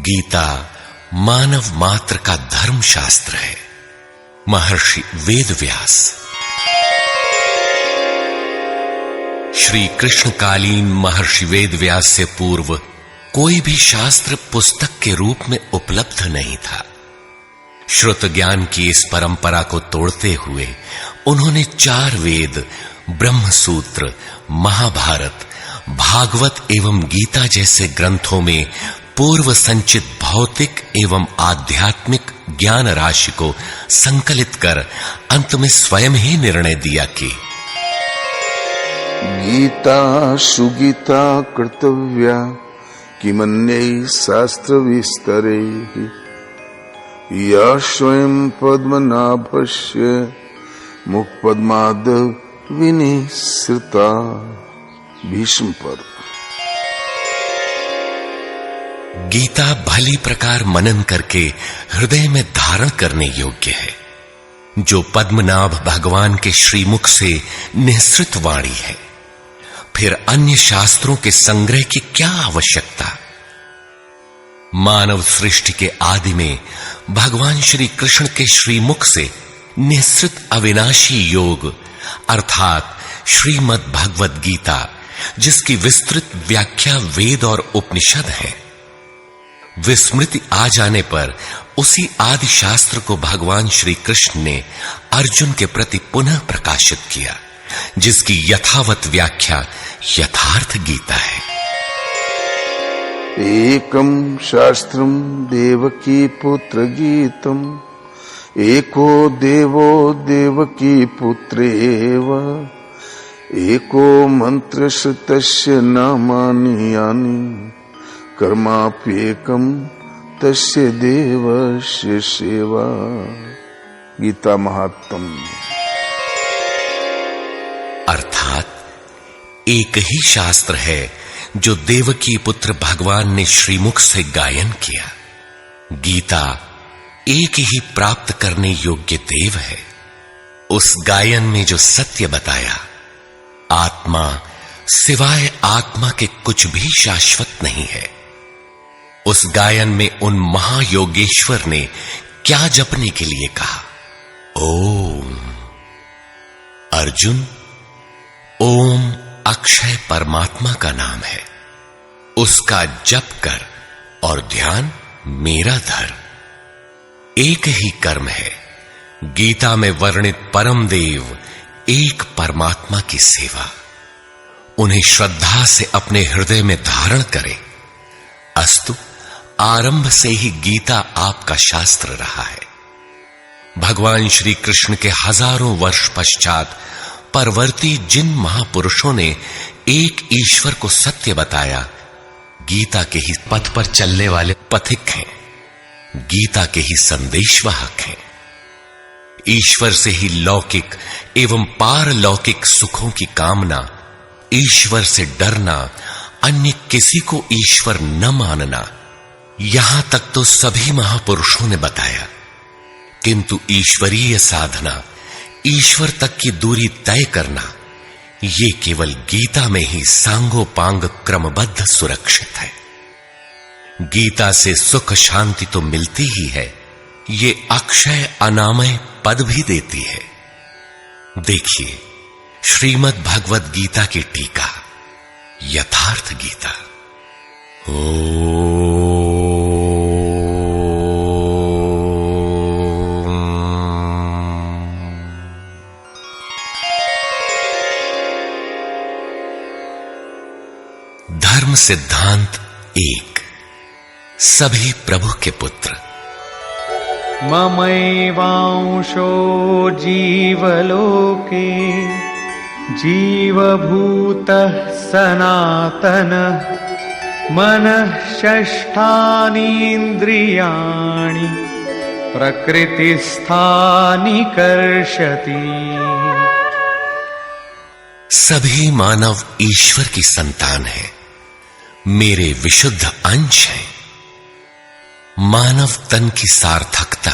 गीता मानव मात्र का धर्म शास्त्र है। महर्षि वेदव्यास। श्री कृष्णकालीन महर्षि वेदव्यास से पूर्व कोई भी शास्त्र पुस्तक के रूप में उपलब्ध नहीं था। श्रुत ज्ञान की इस परंपरा को तोड़ते हुए उन्होंने 4 वेद, ब्रह्म सूत्र, महाभारत, भागवत एवं गीता जैसे ग्रंथों में पूर्व संचित भौतिक एवं आध्यात्मिक ज्ञान राशि को संकलित कर अंत में स्वयं ही निर्णय दिया कि गीता सुगीता कर्तव्या किमन्यै शास्त्र विस्तरे या स्वयं पद्मनाभस्य मुखपद्माद विनिसृता। भीष्म पर्व। गीता भली प्रकार मनन करके हृदय में धारण करने योग्य है, जो पद्मनाभ भगवान के श्रीमुख से निःसृत वाणी है। फिर अन्य शास्त्रों के संग्रह की क्या आवश्यकता। मानव सृष्टि के आदि में भगवान श्री कृष्ण के श्रीमुख से निःसृत अविनाशी योग अर्थात श्रीमद् भगवद गीता, जिसकी विस्तृत व्याख्या वेद और उपनिषद है, विस्मृति आ जाने पर उसी आदि शास्त्र को भगवान श्री कृष्ण ने अर्जुन के प्रति पुनः प्रकाशित किया, जिसकी यथावत व्याख्या यथार्थ गीता है। एकम शास्त्रम देवकी पुत्र गीतम एको देवो देवकी पुत्रेव एको मंत्र श्रुतस्य नामानि यानि कर्माप्येकम तस्य देवस्य सेवा। गीता महात्म्य। अर्थात एक ही शास्त्र है जो देवकी पुत्र भगवान ने श्रीमुख से गायन किया। गीता एक ही प्राप्त करने योग्य देव है। उस गायन में जो सत्य बताया, आत्मा सिवाय आत्मा के कुछ भी शाश्वत नहीं है। उस गायन में उन महायोगेश्वर ने क्या जपने के लिए कहा। ओम। अर्जुन, ओम अक्षय परमात्मा का नाम है, उसका जप कर और ध्यान मेरा धर। एक ही कर्म है। गीता में वर्णित परम देव एक परमात्मा की सेवा। उन्हें श्रद्धा से अपने हृदय में धारण करें। अस्तु, आरंभ से ही गीता आपका शास्त्र रहा है। भगवान श्री कृष्ण के हजारों वर्ष पश्चात परवर्ती जिन महापुरुषों ने एक ईश्वर को सत्य बताया, गीता के ही पथ पर चलने वाले पथिक हैं, गीता के ही संदेशवाहक हैं। ईश्वर से ही लौकिक एवं पारलौकिक सुखों की कामना, ईश्वर से डरना, अन्य किसी को ईश्वर न मानना, यहां तक तो सभी महापुरुषों ने बताया। किंतु ईश्वरीय साधना, ईश्वर तक की दूरी तय करना, ये केवल गीता में ही सांगोपांग क्रमबद्ध सुरक्षित है। गीता से सुख शांति तो मिलती ही है, ये अक्षय अनामय पद भी देती है। देखिए श्रीमद् भगवद गीता की टीका, यथार्थ गीता। धर्म सिद्धांत 1। सभी प्रभु के पुत्र। ममैवांशो जीवलोके जीवभूतः सनातनः मनः षष्ठानीन्द्रियाणि प्रकृतिस्थानि कर्षति। सभी मानव ईश्वर की संतान है, मेरे विशुद्ध अंश हैं। मानव तन की सार्थकता।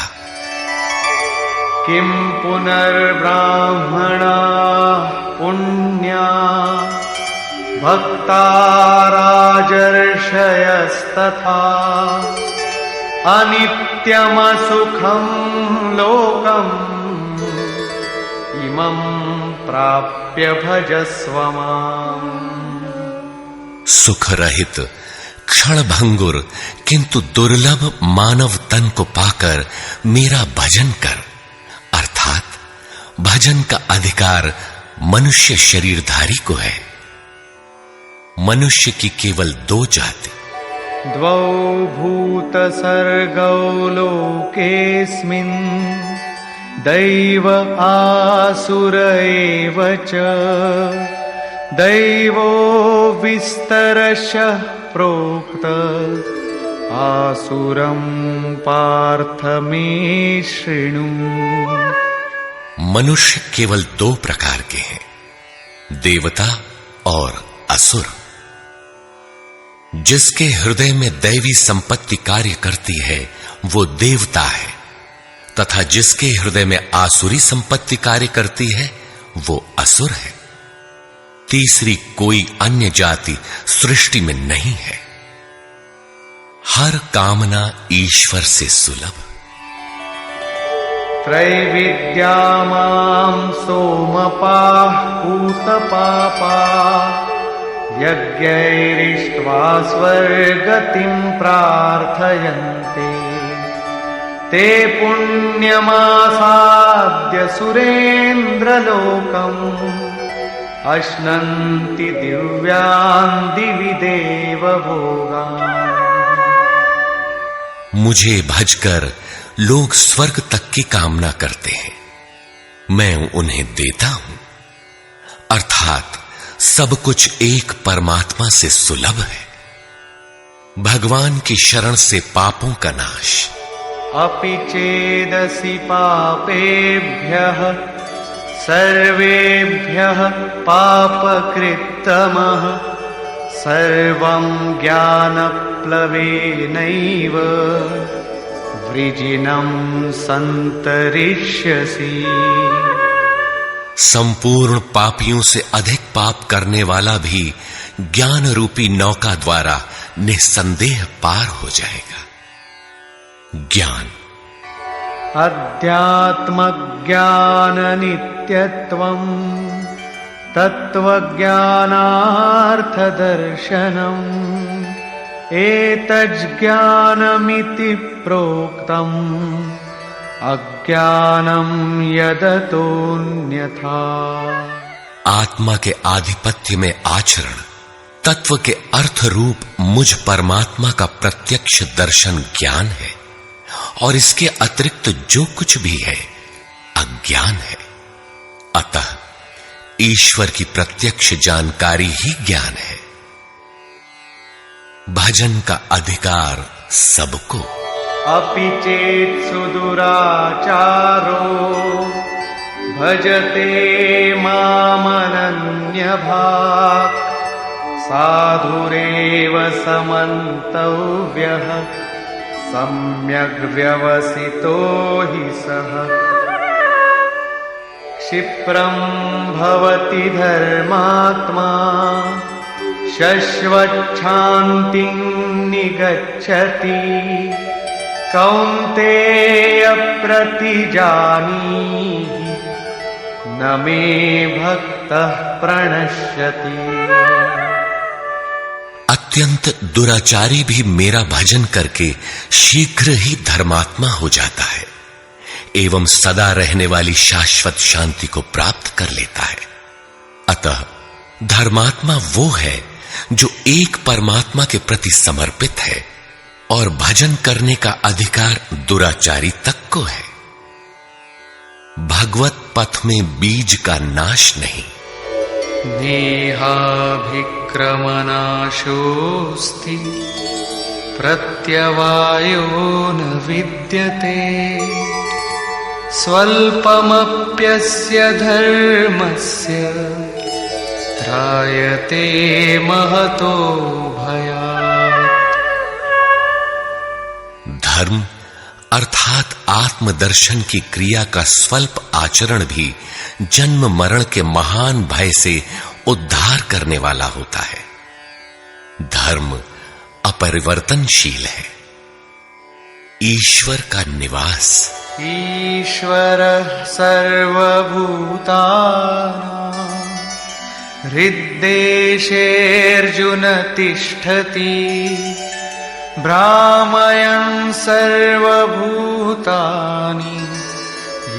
किम पुनर्ब्राह्मणा पुण्या भक्ता राजर्षयस्तथा अनित्यमसुखं लोकम् इमं प्राप्य भजस्व माम्। सुख रहित क्षण भंगुर किंतु दुर्लभ मानव तन को पाकर मेरा भजन कर, अर्थात भजन का अधिकार मनुष्य शरीरधारी को है। मनुष्य की केवल दो जाति, द्वौ भूत सर्गौ लोकेऽस्मिन् दैव आसुर एव च। दैवो विस्तरशः प्रोक्त आसुरं पार्थ मे शृणु। मनुष्य केवल दो प्रकार के हैं, देवता और असुर। जिसके हृदय में दैवी संपत्ति कार्य करती है वो देवता है, तथा जिसके हृदय में आसुरी संपत्ति कार्य करती है वो असुर है। तीसरी कोई अन्य जाति सृष्टि में नहीं है। हर कामना ईश्वर से सुलभ। त्रैविद्या मां सोमपाः पूतपापाः यज्ञैरिष्ट्वा स्वर्गतिं प्रार्थयन्ते। ते पुण्यमासाद्य सुरेन्द्रलोकम् अश्नन्ति दिव्यान् दिवि देवभोगान्। मुझे भजकर लोग स्वर्ग तक की कामना करते हैं, मैं उन्हें देता हूं। अर्थात सब कुछ एक परमात्मा से सुलभ है। भगवान की शरण से पापों का नाश। अपि चेदसि पापेभ्यः सर्वेभ्यः पापकृत्तमः सर्वं ज्ञानप्लवेनैव वृजिनं सन्तरिष्यसि। संपूर्ण पापियों से अधिक पाप करने वाला भी ज्ञान रूपी नौका द्वारा निस्संदेह पार हो जाएगा। ज्ञान अध्यात्मज्ञान नित्यत्वम् तत्त्वज्ञानार्थदर्शनम् एतज्ज्ञानमिति प्रोक्तम् अज्ञानं यदतोऽन्यथा। आत्मा के आधिपत्य में आचरण, तत्व के अर्थ रूप मुझ परमात्मा का प्रत्यक्ष दर्शन ज्ञान है, और इसके अतिरिक्त जो कुछ भी है अज्ञान है। अतः ईश्वर की प्रत्यक्ष जानकारी ही ज्ञान है। भजन का अधिकार सबको। अपि चेत् सुदुराचारो भजते मामनन्यभाक् साधुरेव समन्तव्यः सम्यग् व्यवसितो हि सः। क्षिप्रं भवति धर्मात्मा शश्वच्छान्तिं निगच्छति कौन्तेय प्रतिजानीहि न मे भक्तः प्रणश्यति। अत्यंत दुराचारी भी मेरा भजन करके शीघ्र ही धर्मात्मा हो जाता है एवं सदा रहने वाली शाश्वत शांति को प्राप्त कर लेता है। अतः धर्मात्मा वो है जो एक परमात्मा के प्रति समर्पित है, और भजन करने का अधिकार दुराचारी तक को है। भगवत पथ में बीज का नाश नहीं। नेहाभिक्रमनाशोऽस्ति प्रत्यवायो न विद्यते स्वल्पमप्यस्य धर्मस्य त्रायते महतो भयात्। धर्म अर्थात आत्मदर्शन की क्रिया का स्वल्प आचरण भी जन्म मरण के महान भय से उद्धार करने वाला होता है। धर्म अपरिवर्तनशील है। ईश्वर का निवास। ईश्वरः सर्वभूतानां हृद्देशेऽर्जुन तिष्ठति भ्रामयन् सर्वभूतानि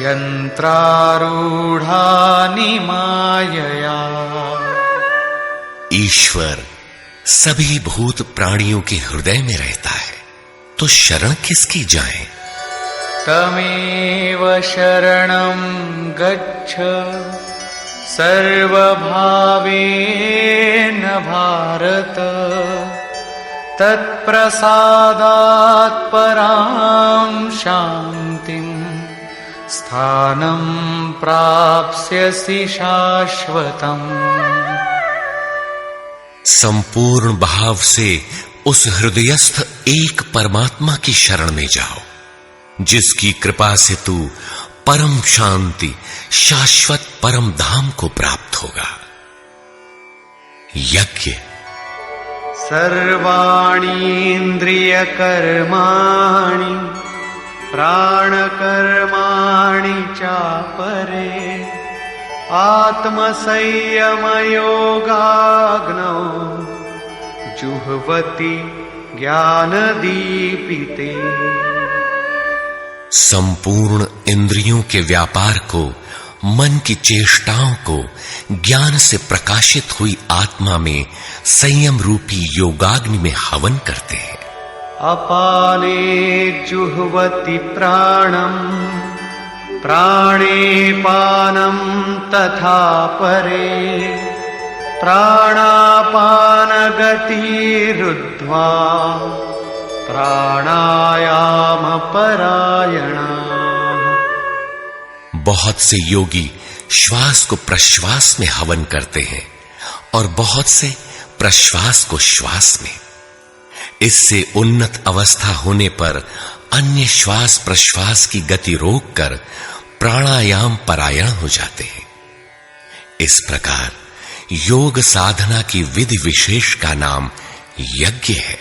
यन्त्रारूढानि मायया। ईश्वर सभी भूत प्राणियों के हृदय में रहता है, तो शरण किसकी जाएं? तमेव शरणं गच्छ सर्वभावेन भारत तत्प्रसादात् परां शान्तिं स्थानं प्राप्स्यसि शाश्वतम्। संपूर्ण भाव से उस हृदयस्थ एक परमात्मा की शरण में जाओ, जिसकी कृपा से तू परम शांति शाश्वत परम धाम को प्राप्त होगा। यज्ञ। सर्वाणि इन्द्रियकर्माणि प्राणकर्माणि चापरे आत्मसंयमयोगाग्नौ जुह्वति ज्ञानदीपिते। संपूर्ण इंद्रियों के व्यापार को, मन की चेष्टाओं को ज्ञान से प्रकाशित हुई आत्मा में संयम रूपी योगाग्नि में हवन करते हैं। अपाने जुह्वति प्राणं प्राणे पानं तथा परे प्राणापानगतिरुद्ध्वा प्राणायाम परायणा। बहुत से योगी श्वास को प्रश्वास में हवन करते हैं और बहुत से प्रश्वास को श्वास में। इससे उन्नत अवस्था होने पर अन्य श्वास प्रश्वास की गति रोककर प्राणायाम परायण हो जाते हैं। इस प्रकार योग साधना की विधि विशेष का नाम यज्ञ है।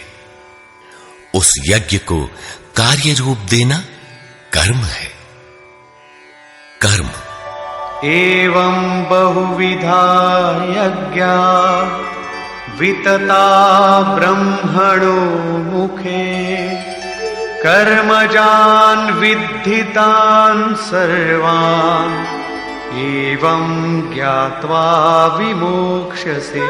उस यज्ञ को कार्य रूप देना कर्म है। कर्म। एवं बहुविधा यज्ञा वितता ब्रह्मणो मुखे कर्मजान् विद्धितान् सर्वान् एवं ज्ञात्वा विमोक्ष्यसे।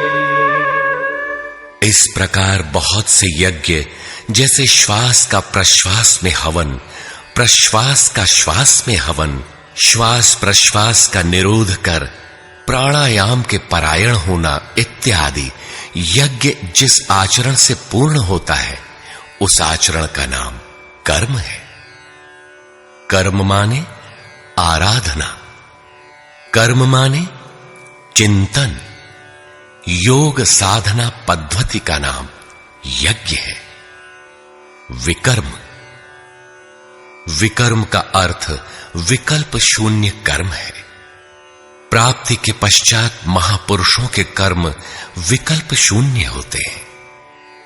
इस प्रकार बहुत से यज्ञ, जैसे श्वास का प्रश्वास में हवन, प्रश्वास का श्वास में हवन, श्वास प्रश्वास का निरोध कर प्राणायाम के परायण होना इत्यादि यज्ञ जिस आचरण से पूर्ण होता है, उस आचरण का नाम कर्म है। कर्म माने आराधना, कर्म माने चिंतन। योग साधना पद्धति का नाम यज्ञ है। विकर्म। विकर्म का अर्थ विकल्प शून्य कर्म है। प्राप्ति के पश्चात महापुरुषों के कर्म विकल्प शून्य होते हैं।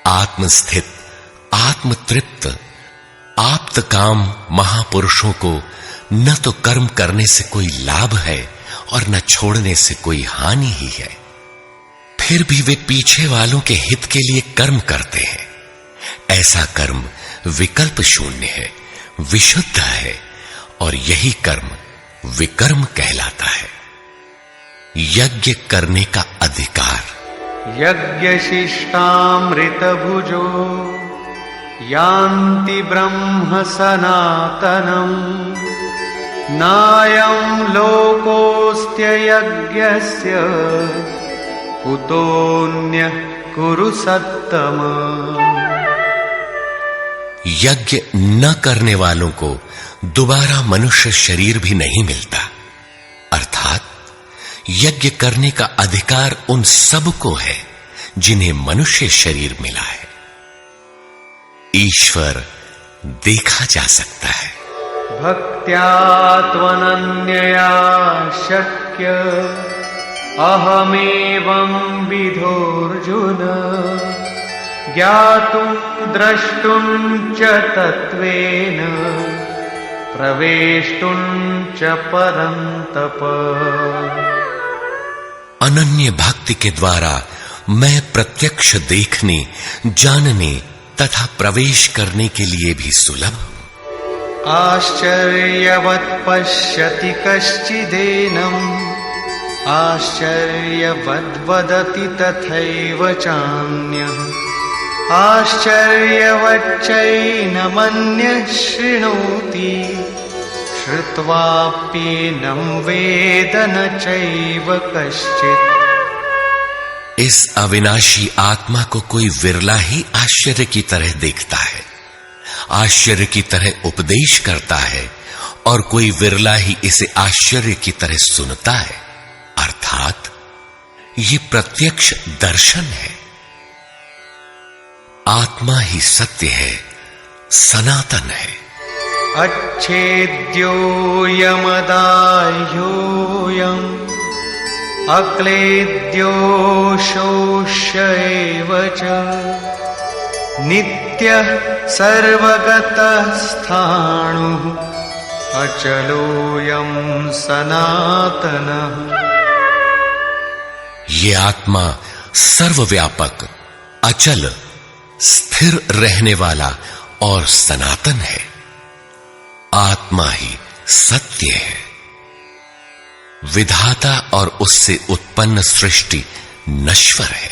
आत्मस्थित, आत्मतृप्त, आप्त काम महापुरुषों को न तो कर्म करने से कोई लाभ है और न छोड़ने से कोई हानि ही है। फिर भी वे पीछे वालों के हित के लिए कर्म करते हैं। ऐसा कर्म विकल्प शून्य है, विशुद्ध है, और यही कर्म विकर्म कहलाता है। यज्ञ करने का अधिकार। यज्ञ शिष्टामृत भुजो यान्ति ब्रह्म सनातनम् नायं लोकोऽस्त्य यज्ञस्य कुतोऽन्यः कुरु सत्तम। यज्ञ न करने वालों को दोबारा मनुष्य शरीर भी नहीं मिलता। अर्थात यज्ञ करने का अधिकार उन सब को है जिन्हें मनुष्य शरीर मिला है। ईश्वर देखा जा सकता है। भक्त्या त्वनन्यया शक्य अहमेवं विधोऽर्जुन ज्ञातुं द्रष्टुं च तत्त्वेन प्रवेष्टुं च परन्तप। अनन्य भक्ति के द्वारा मैं प्रत्यक्ष देखने, जानने तथा प्रवेश करने के लिए भी सुलभ हूं। आश्चर्यवत् पश्यति कश्चिदेनम्, आश्चर्यवद् वदति तथैव चान्यः, आश्चर्यवच्चैनमन्यः शृणोति, श्रुत्वाप्येनं वेद न चैव कश्चित्। इस अविनाशी आत्मा को कोई विरला ही आश्चर्य की तरह देखता है, आश्चर्य की तरह उपदेश करता है, और कोई विरला ही इसे आश्चर्य की तरह सुनता है। अर्थात ये प्रत्यक्ष दर्शन है। आत्मा ही सत्य है, सनातन है। अच्छेद्योऽयमदाह्योऽयम् अक्लेद्यो शोष्य एव च, नित्यः सर्वगतः स्थाणुः अचलोऽयं सनातनः। ये आत्मा सर्वव्यापक, अचल, स्थिर रहने वाला और सनातन है। आत्मा ही सत्य है। विधाता और उससे उत्पन्न सृष्टि नश्वर है।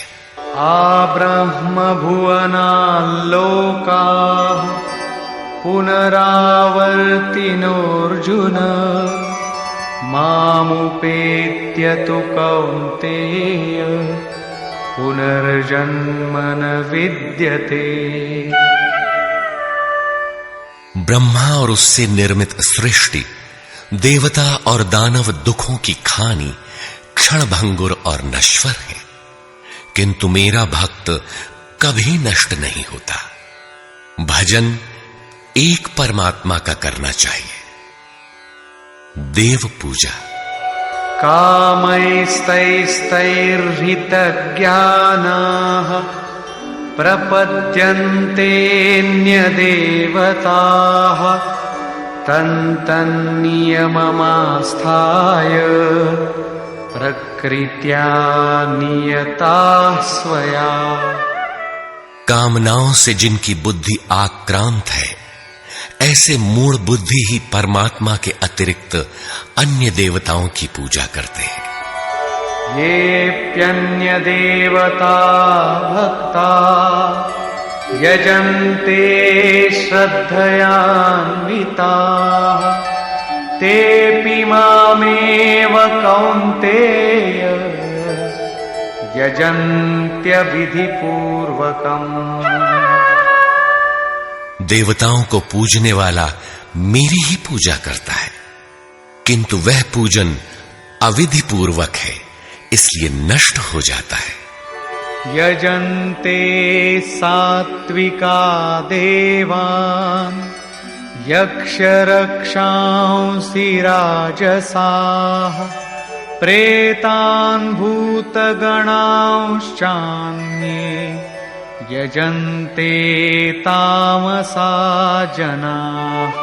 आब्रह्म भुवनाल्लोकाः पुनरावर्तिनोऽर्जुन, मामुपेत्य तु कौन्तेय पुनर्जन्म न विद्यते। ब्रह्मा और उससे निर्मित सृष्टि, देवता और दानव दुखों की खानी, क्षणभंगुर और नश्वर है, किंतु मेरा भक्त कभी नष्ट नहीं होता। भजन एक परमात्मा का करना चाहिए। देव पूजा। कामैस्तैस्तैर्हितज्ञानाः प्रपद्यन्तेऽन्यदेवताः, तन्तन्नियममास्थाय प्रकृत्या नियताः स्वया। कामनाओं से जिनकी बुद्धि आक्रांत है, ऐसे मूढ़ बुद्धि ही परमात्मा के अतिरिक्त अन्य देवताओं की पूजा करते हैं। येऽप्यन्यदेवता भक्ता यजन्ते श्रद्धयान्विताः, तेऽपि मामेव कौन्तेय यजन्त्यविधिपूर्वकम्। देवताओं को पूजने वाला मेरी ही पूजा करता है, किंतु वह पूजन अविधि पूर्वक है, इसलिए नष्ट हो जाता है। यजन्ते सात्विका देवान् यक्षरक्षांसि राजसाः, प्रेतान् भूतगणांश्चान्ये यजन्ते तामसा जनाः।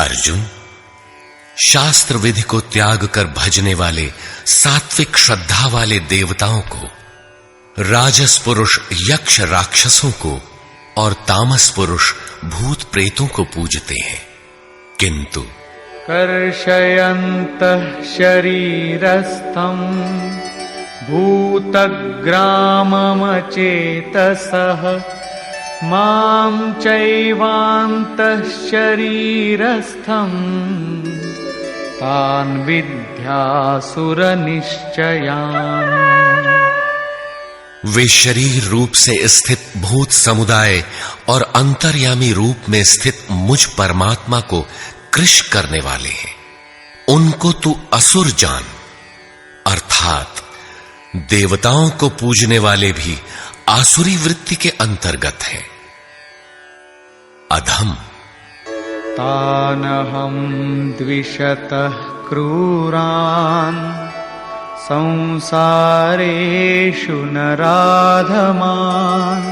अर्जुन, शास्त्र विधि को त्याग कर भजने वाले सात्विक श्रद्धा वाले देवताओं को, राजस पुरुष यक्ष राक्षसों को और तामस पुरुष भूत प्रेतों को पूजते हैं, किंतु कर्षयन्तः शरीरस्थं भूतग्राममचेतसः, मां चैवान्तः शरीरस्थं तान् विद्यासुरनिश्चयान्। वे शरीर रूप से स्थित भूत समुदाय और अंतर्यामी रूप में स्थित मुझ परमात्मा को कृश करने वाले हैं। उनको तू असुर जान, अर्थात देवताओं को पूजने वाले भी आसुरी वृत्ति के अंतर्गत हैं। अधम। तानहं द्विषतः क्रूरान् संसारेषु नराधमान्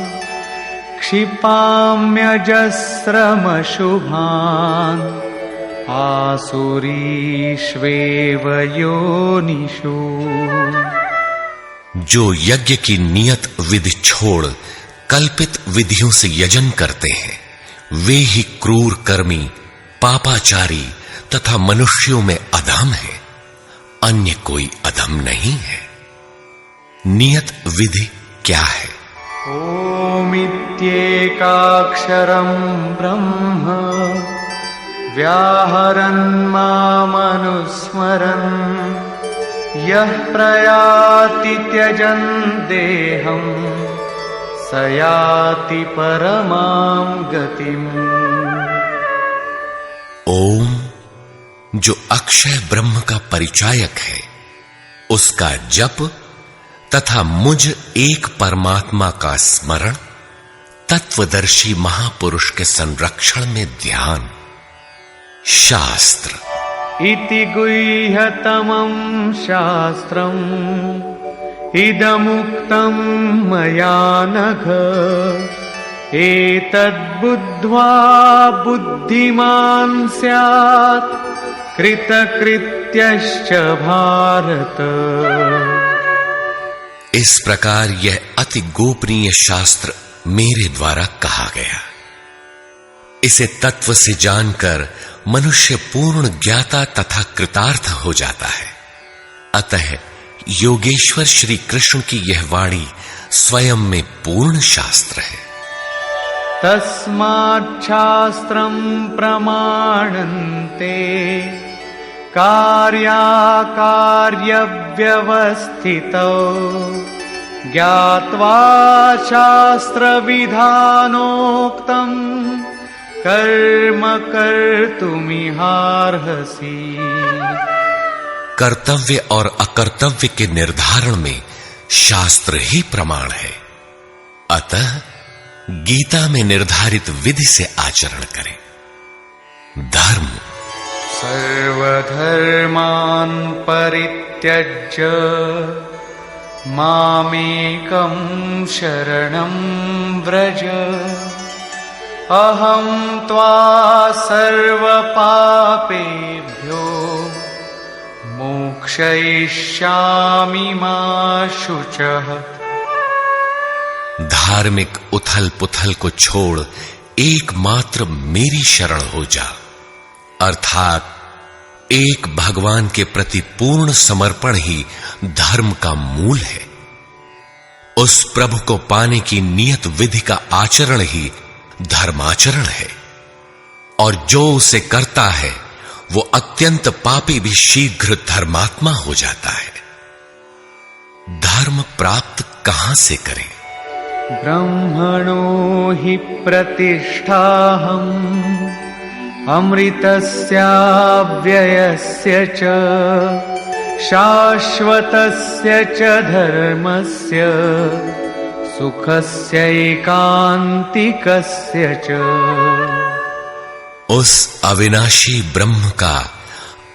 क्षिपाम्यजस्रमशुभान् आसुरीष्वेव योनिषु। जो यज्ञ की नियत विधि छोड़ कल्पित विधियों से यजन करते हैं, वे ही क्रूर कर्मी, पापाचारी तथा मनुष्यों में अधम है। अन्य कोई अधम नहीं है। नियत विधि क्या है? ओमित्येकाक्षरं ब्रह्म व्याहरन् मामनुस्मरन् यः प्रयाति त्यजन् देहं स याति परमां गतिम्। ओम जो अक्षय ब्रह्म का परिचायक है, उसका जप तथा मुझ एक परमात्मा का स्मरण, तत्वदर्शी महापुरुष के संरक्षण में ध्यान। शास्त्र इति गुह्यतमं शास्त्रम् इदमुक्तं मया नघ एतद्बुद्ध्वा बुद्धिमान् स्यात् कृतकृत्यश्च भारत। इस प्रकार यह अति गोपनीय शास्त्र मेरे द्वारा कहा गया। इसे तत्व से जानकर मनुष्य पूर्ण ज्ञाता तथा कृतार्थ हो जाता है। अतः योगेश्वर श्री कृष्ण की यह वाणी स्वयं में पूर्ण शास्त्र है। तस्माच्छास्त्रं प्रमाणन्ते कार्याकार्यव्यवस्थितौ ज्ञात्वा शास्त्रविधानोक्तं कर्म कर्तुमिहार्हसि। कर्तव्य और अकर्तव्य के निर्धारण में शास्त्र ही प्रमाण है। अतः गीता में निर्धारित विधि से आचरण करें। धर्म सर्वधर्मान् परित्यज्य मामेकं शरणं व्रज अहं त्वा सर्वपापेभ्यो मोक्षयिष्यामि मा शुचः। धार्मिक उथल पुथल को छोड़ एकमात्र मेरी शरण हो जा, अर्थात एक भगवान के प्रति पूर्ण समर्पण ही धर्म का मूल है। उस प्रभु को पाने की नियत विधि का आचरण ही धर्माचरण है, और जो उसे करता है वो अत्यंत पापी भी शीघ्र धर्मात्मा हो जाता है। धर्म प्राप्त कहां से करें? ब्रह्मणो हि प्रतिष्ठाहम् अमृतस्याव्ययस्य च शाश्वतस्य च धर्मस्य सुखस्यैकान्तिकस्य च। उस अविनाशी ब्रह्म का,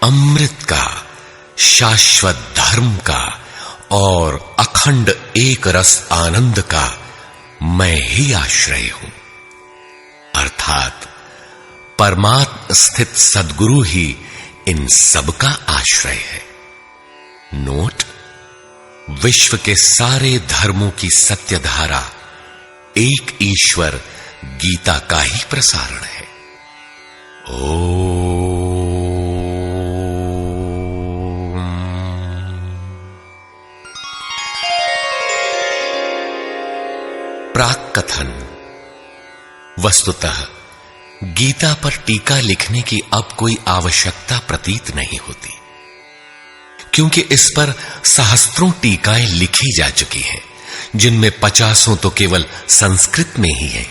अमृत का, शाश्वत धर्म का और अखंड एक रस आनंद का मैं ही आश्रय हूं, अर्थात परमात्म स्थित सद्गुरु ही इन सब का आश्रय है। नोट: विश्व के सारे धर्मों की सत्य धारा एक ईश्वर गीता का ही प्रसारण है। प्राक कथन। वस्तुतः गीता पर टीका लिखने की अब कोई आवश्यकता प्रतीत नहीं होती, क्योंकि इस पर सहस्त्रों टीकाएं लिखी जा चुकी हैं, जिनमें 50 तो केवल संस्कृत में ही है।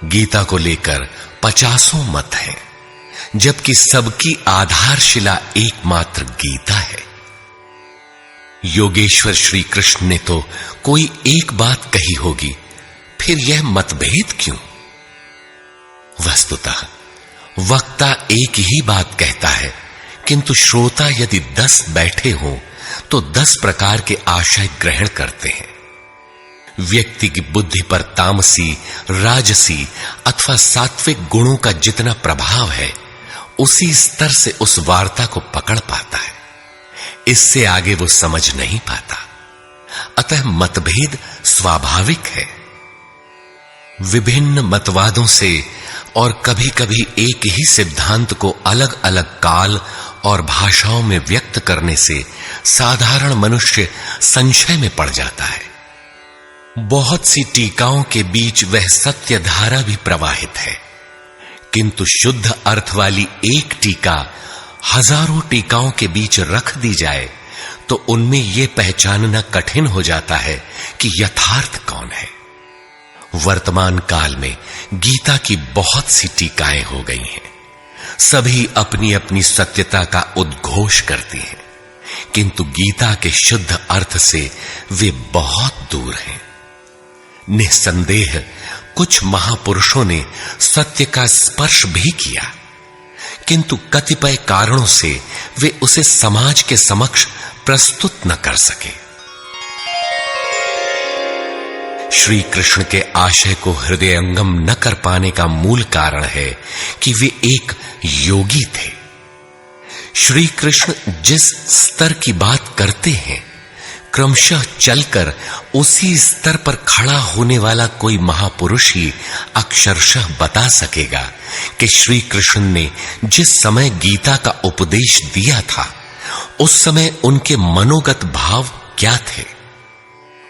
गीता को लेकर 50 मत हैं, जबकि सबकी आधारशिला एकमात्र गीता है। योगेश्वर श्री कृष्ण ने तो कोई एक बात कही होगी, फिर यह मतभेद क्यों? वस्तुतः वक्ता एक ही बात कहता है, किंतु श्रोता यदि 10 बैठे हों तो 10 प्रकार के आशय ग्रहण करते हैं। व्यक्ति की बुद्धि पर तामसी, राजसी अथवा सात्विक गुणों का जितना प्रभाव है, उसी स्तर से उस वार्ता को पकड़ पाता है। इससे आगे वो समझ नहीं पाता। अतः मतभेद स्वाभाविक है। विभिन्न मतवादों से और कभी-कभी एक ही सिद्धांत को अलग-अलग काल और भाषाओं में व्यक्त करने से साधारण मनुष्य संशय में पड़ जाता है। बहुत सी टीकाओं के बीच वह सत्य धारा भी प्रवाहित है, किंतु शुद्ध अर्थ वाली एक टीका हजारों टीकाओं के बीच रख दी जाए तो उनमें यह पहचानना कठिन हो जाता है कि यथार्थ कौन है। वर्तमान काल में गीता की बहुत सी टीकाएं हो गई हैं। सभी अपनी अपनी सत्यता का उद्घोष करती हैं, किंतु गीता के शुद्ध अर्थ से वे बहुत दूर हैं। निस्संदेह कुछ महापुरुषों ने सत्य का स्पर्श भी किया, किंतु कतिपय कारणों से वे उसे समाज के समक्ष प्रस्तुत न कर सके। श्री कृष्ण के आशय को हृदयंगम न कर पाने का मूल कारण है कि वे एक योगी थे। श्री कृष्ण जिस स्तर की बात करते हैं, क्रमशः चलकर उसी स्तर पर खड़ा होने वाला कोई महापुरुष ही अक्षरशः बता सकेगा कि श्री कृष्ण ने जिस समय गीता का उपदेश दिया था, उस समय उनके मनोगत भाव क्या थे।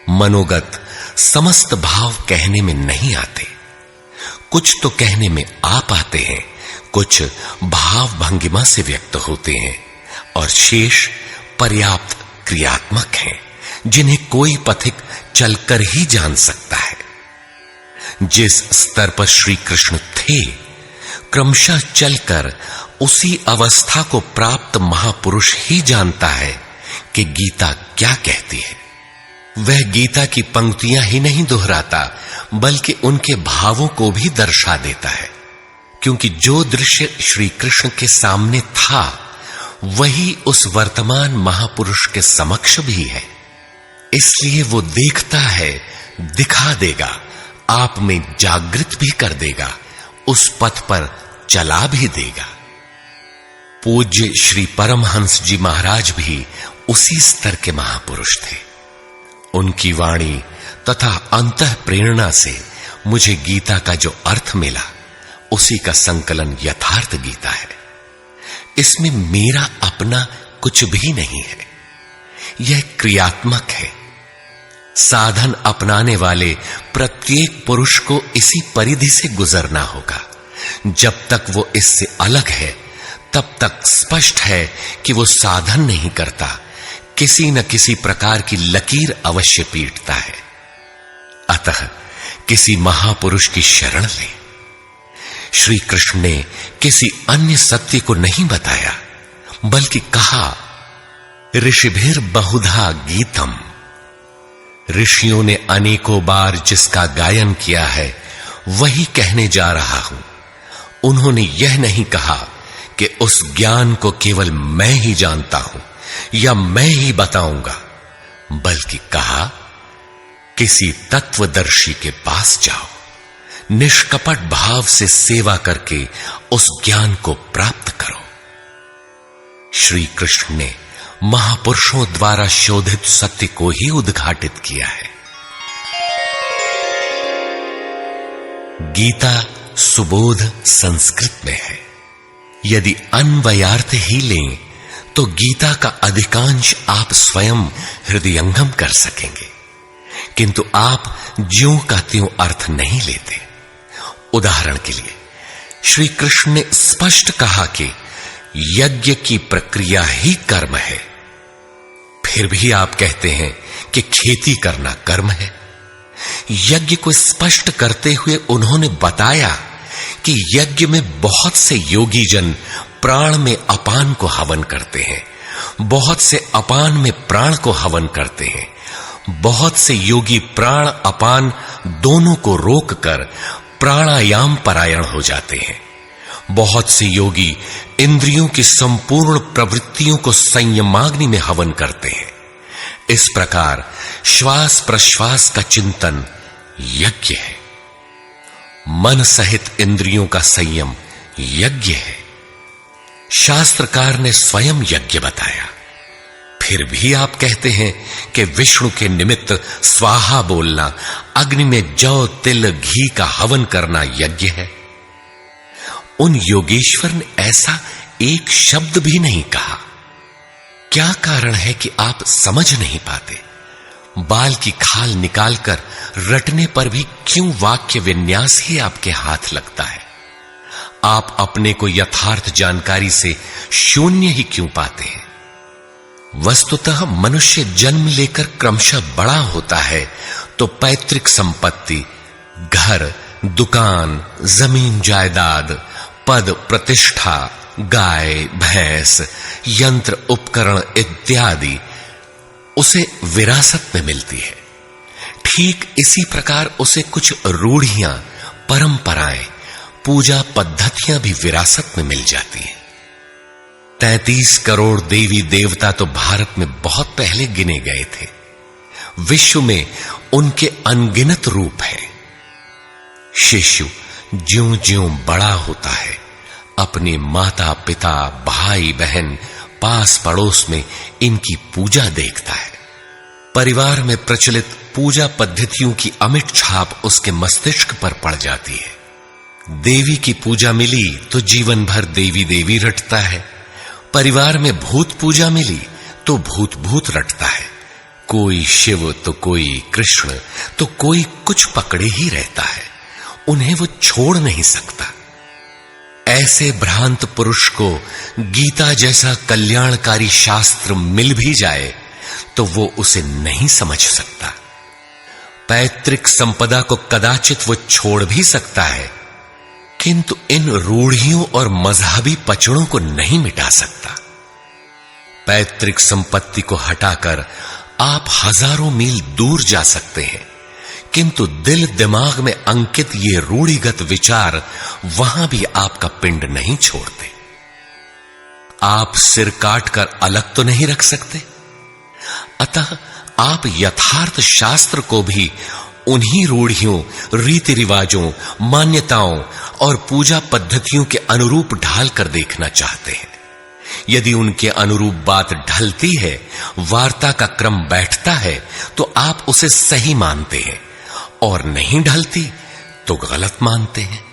मनोगत समस्त भाव कहने में नहीं आते। कुछ तो कहने में आ पाते हैं, कुछ भाव भंगिमा से व्यक्त होते हैं, और शेष पर्याप्त क्रियात्मक हैं, जिन्हें कोई पथिक चलकर ही जान सकता है। जिस स्तर पर श्री कृष्ण थे, क्रमशः चलकर उसी अवस्था को प्राप्त महापुरुष ही जानता है कि गीता क्या कहती है। वह गीता की पंक्तियां ही नहीं दोहराता, बल्कि उनके भावों को भी दर्शा देता है, क्योंकि जो दृश्य श्री कृष्ण के सामने था, वही उस वर्तमान महापुरुष के समक्ष भी है। इसलिए वो देखता है, दिखा देगा, आप में जागृत भी कर देगा, उस पथ पर चला भी देगा। पूज्य श्री परमहंस जी महाराज भी उसी स्तर के महापुरुष थे। उनकी वाणी तथा अंतः प्रेरणा से मुझे गीता का जो अर्थ मिला, उसी का संकलन यथार्थ गीता है। इसमें मेरा अपना कुछ भी नहीं है। यह क्रियात्मक है। साधन अपनाने वाले प्रत्येक पुरुष को इसी परिधि से गुजरना होगा। जब तक वो इससे अलग है, तब तक स्पष्ट है कि वो साधन नहीं करता, किसी न किसी प्रकार की लकीर अवश्य पीटता है। अतः किसी महापुरुष की शरण ले। श्री कृष्ण ने किसी अन्य सत्य को नहीं बताया, बल्कि कहा, ऋषिभिर बहुधा गीतम। ऋषियों ने अनेकों बार जिसका गायन किया है, वही कहने जा रहा हूं। उन्होंने यह नहीं कहा कि उस ज्ञान को केवल मैं ही जानता हूं या मैं ही बताऊंगा, बल्कि कहा, किसी तत्वदर्शी के पास जाओ, निष्कपट भाव से सेवा करके उस ज्ञान को प्राप्त करो। श्री कृष्ण ने महापुरुषों द्वारा शोधित सत्य को ही उद्घाटित किया है। गीता सुबोध संस्कृत में है। यदि अन्वयार्थ ही लें तो गीता का अधिकांश आप स्वयं हृदयंगम कर सकेंगे, किंतु आप ज्यों का त्यों अर्थ नहीं लेते। उदाहरण के लिए श्री कृष्ण ने स्पष्ट कहा कि यज्ञ की प्रक्रिया ही कर्म है। फिर भी आप कहते हैं कि खेती करना कर्म है। यज्ञ को स्पष्ट करते हुए उन्होंने बताया कि यज्ञ में बहुत से योगी जन प्राण में अपान को हवन करते हैं, बहुत से अपान में प्राण को हवन करते हैं, बहुत से योगी प्राण अपान दोनों को रोककर प्राणायाम परायण हो जाते हैं, बहुत से योगी इंद्रियों की संपूर्ण प्रवृत्तियों को संयमाग्नि में हवन करते हैं, इस प्रकार श्वास प्रश्वास का चिंतन यज्ञ है। मन सहित इंद्रियों का संयम यज्ञ है। शास्त्रकार ने स्वयं यज्ञ बताया, फिर भी आप कहते हैं कि विष्णु के निमित्त स्वाहा बोलना, अग्नि में जौ तिल घी का हवन करना यज्ञ है। उन योगेश्वर ने ऐसा एक शब्द भी नहीं कहा। क्या कारण है कि आप समझ नहीं पाते? बाल की खाल निकालकर रटने पर भी क्यों वाक्य विन्यास ही आपके हाथ लगता है? आप अपने को यथार्थ जानकारी से शून्य ही क्यों पाते हैं? वस्तुतः मनुष्य जन्म लेकर क्रमशः बड़ा होता है तो पैतृक संपत्ति, घर, दुकान, जमीन जायदाद, पद प्रतिष्ठा, गाय भैंस, यंत्र उपकरण इत्यादि उसे विरासत में मिलती है। ठीक इसी प्रकार उसे कुछ रूढ़ियां, परंपराएं, पूजा पद्धतियां भी विरासत में मिल जाती हैं। 33 करोड़ देवी देवता तो भारत में बहुत पहले गिने गए थे। विश्व में उनके अनगिनत रूप हैं। शिशु ज्यों-ज्यों बड़ा होता है, अपने माता पिता, भाई बहन, पास पड़ोस में इनकी पूजा देखता है। परिवार में प्रचलित पूजा पद्धतियों की अमिट छाप उसके मस्तिष्क पर पड़ जाती है। देवी की पूजा मिली तो जीवन भर देवी देवी रटता है। परिवार में भूत पूजा मिली तो भूत भूत रटता है। कोई शिव तो कोई कृष्ण तो कोई कुछ पकड़े ही रहता है। उन्हें वो छोड़ नहीं सकता। ऐसे भ्रांत पुरुष को गीता जैसा कल्याणकारी शास्त्र मिल भी जाए तो वो उसे नहीं समझ सकता। पैतृक संपदा को कदाचित वो छोड़ भी सकता है, किंतु इन रूढ़ियों और मजहबी पचड़ों को नहीं मिटा सकता। पैतृक संपत्ति को हटाकर आप हजारों मील दूर जा सकते हैं, किंतु दिल दिमाग में अंकित ये रूढ़िगत विचार वहां भी आपका पिंड नहीं छोड़ते। आप सिर काटकर अलग तो नहीं रख सकते। अतः आप यथार्थ शास्त्र को भी उन्हीं रूढ़ियों, रीति रिवाजों, मान्यताओं और पूजा पद्धतियों के अनुरूप ढाल कर देखना चाहते हैं। यदि उनके अनुरूप बात ढलती है, वार्ता का क्रम बैठता है, तो आप उसे सही मानते हैं, और नहीं ढलती तो गलत मानते हैं।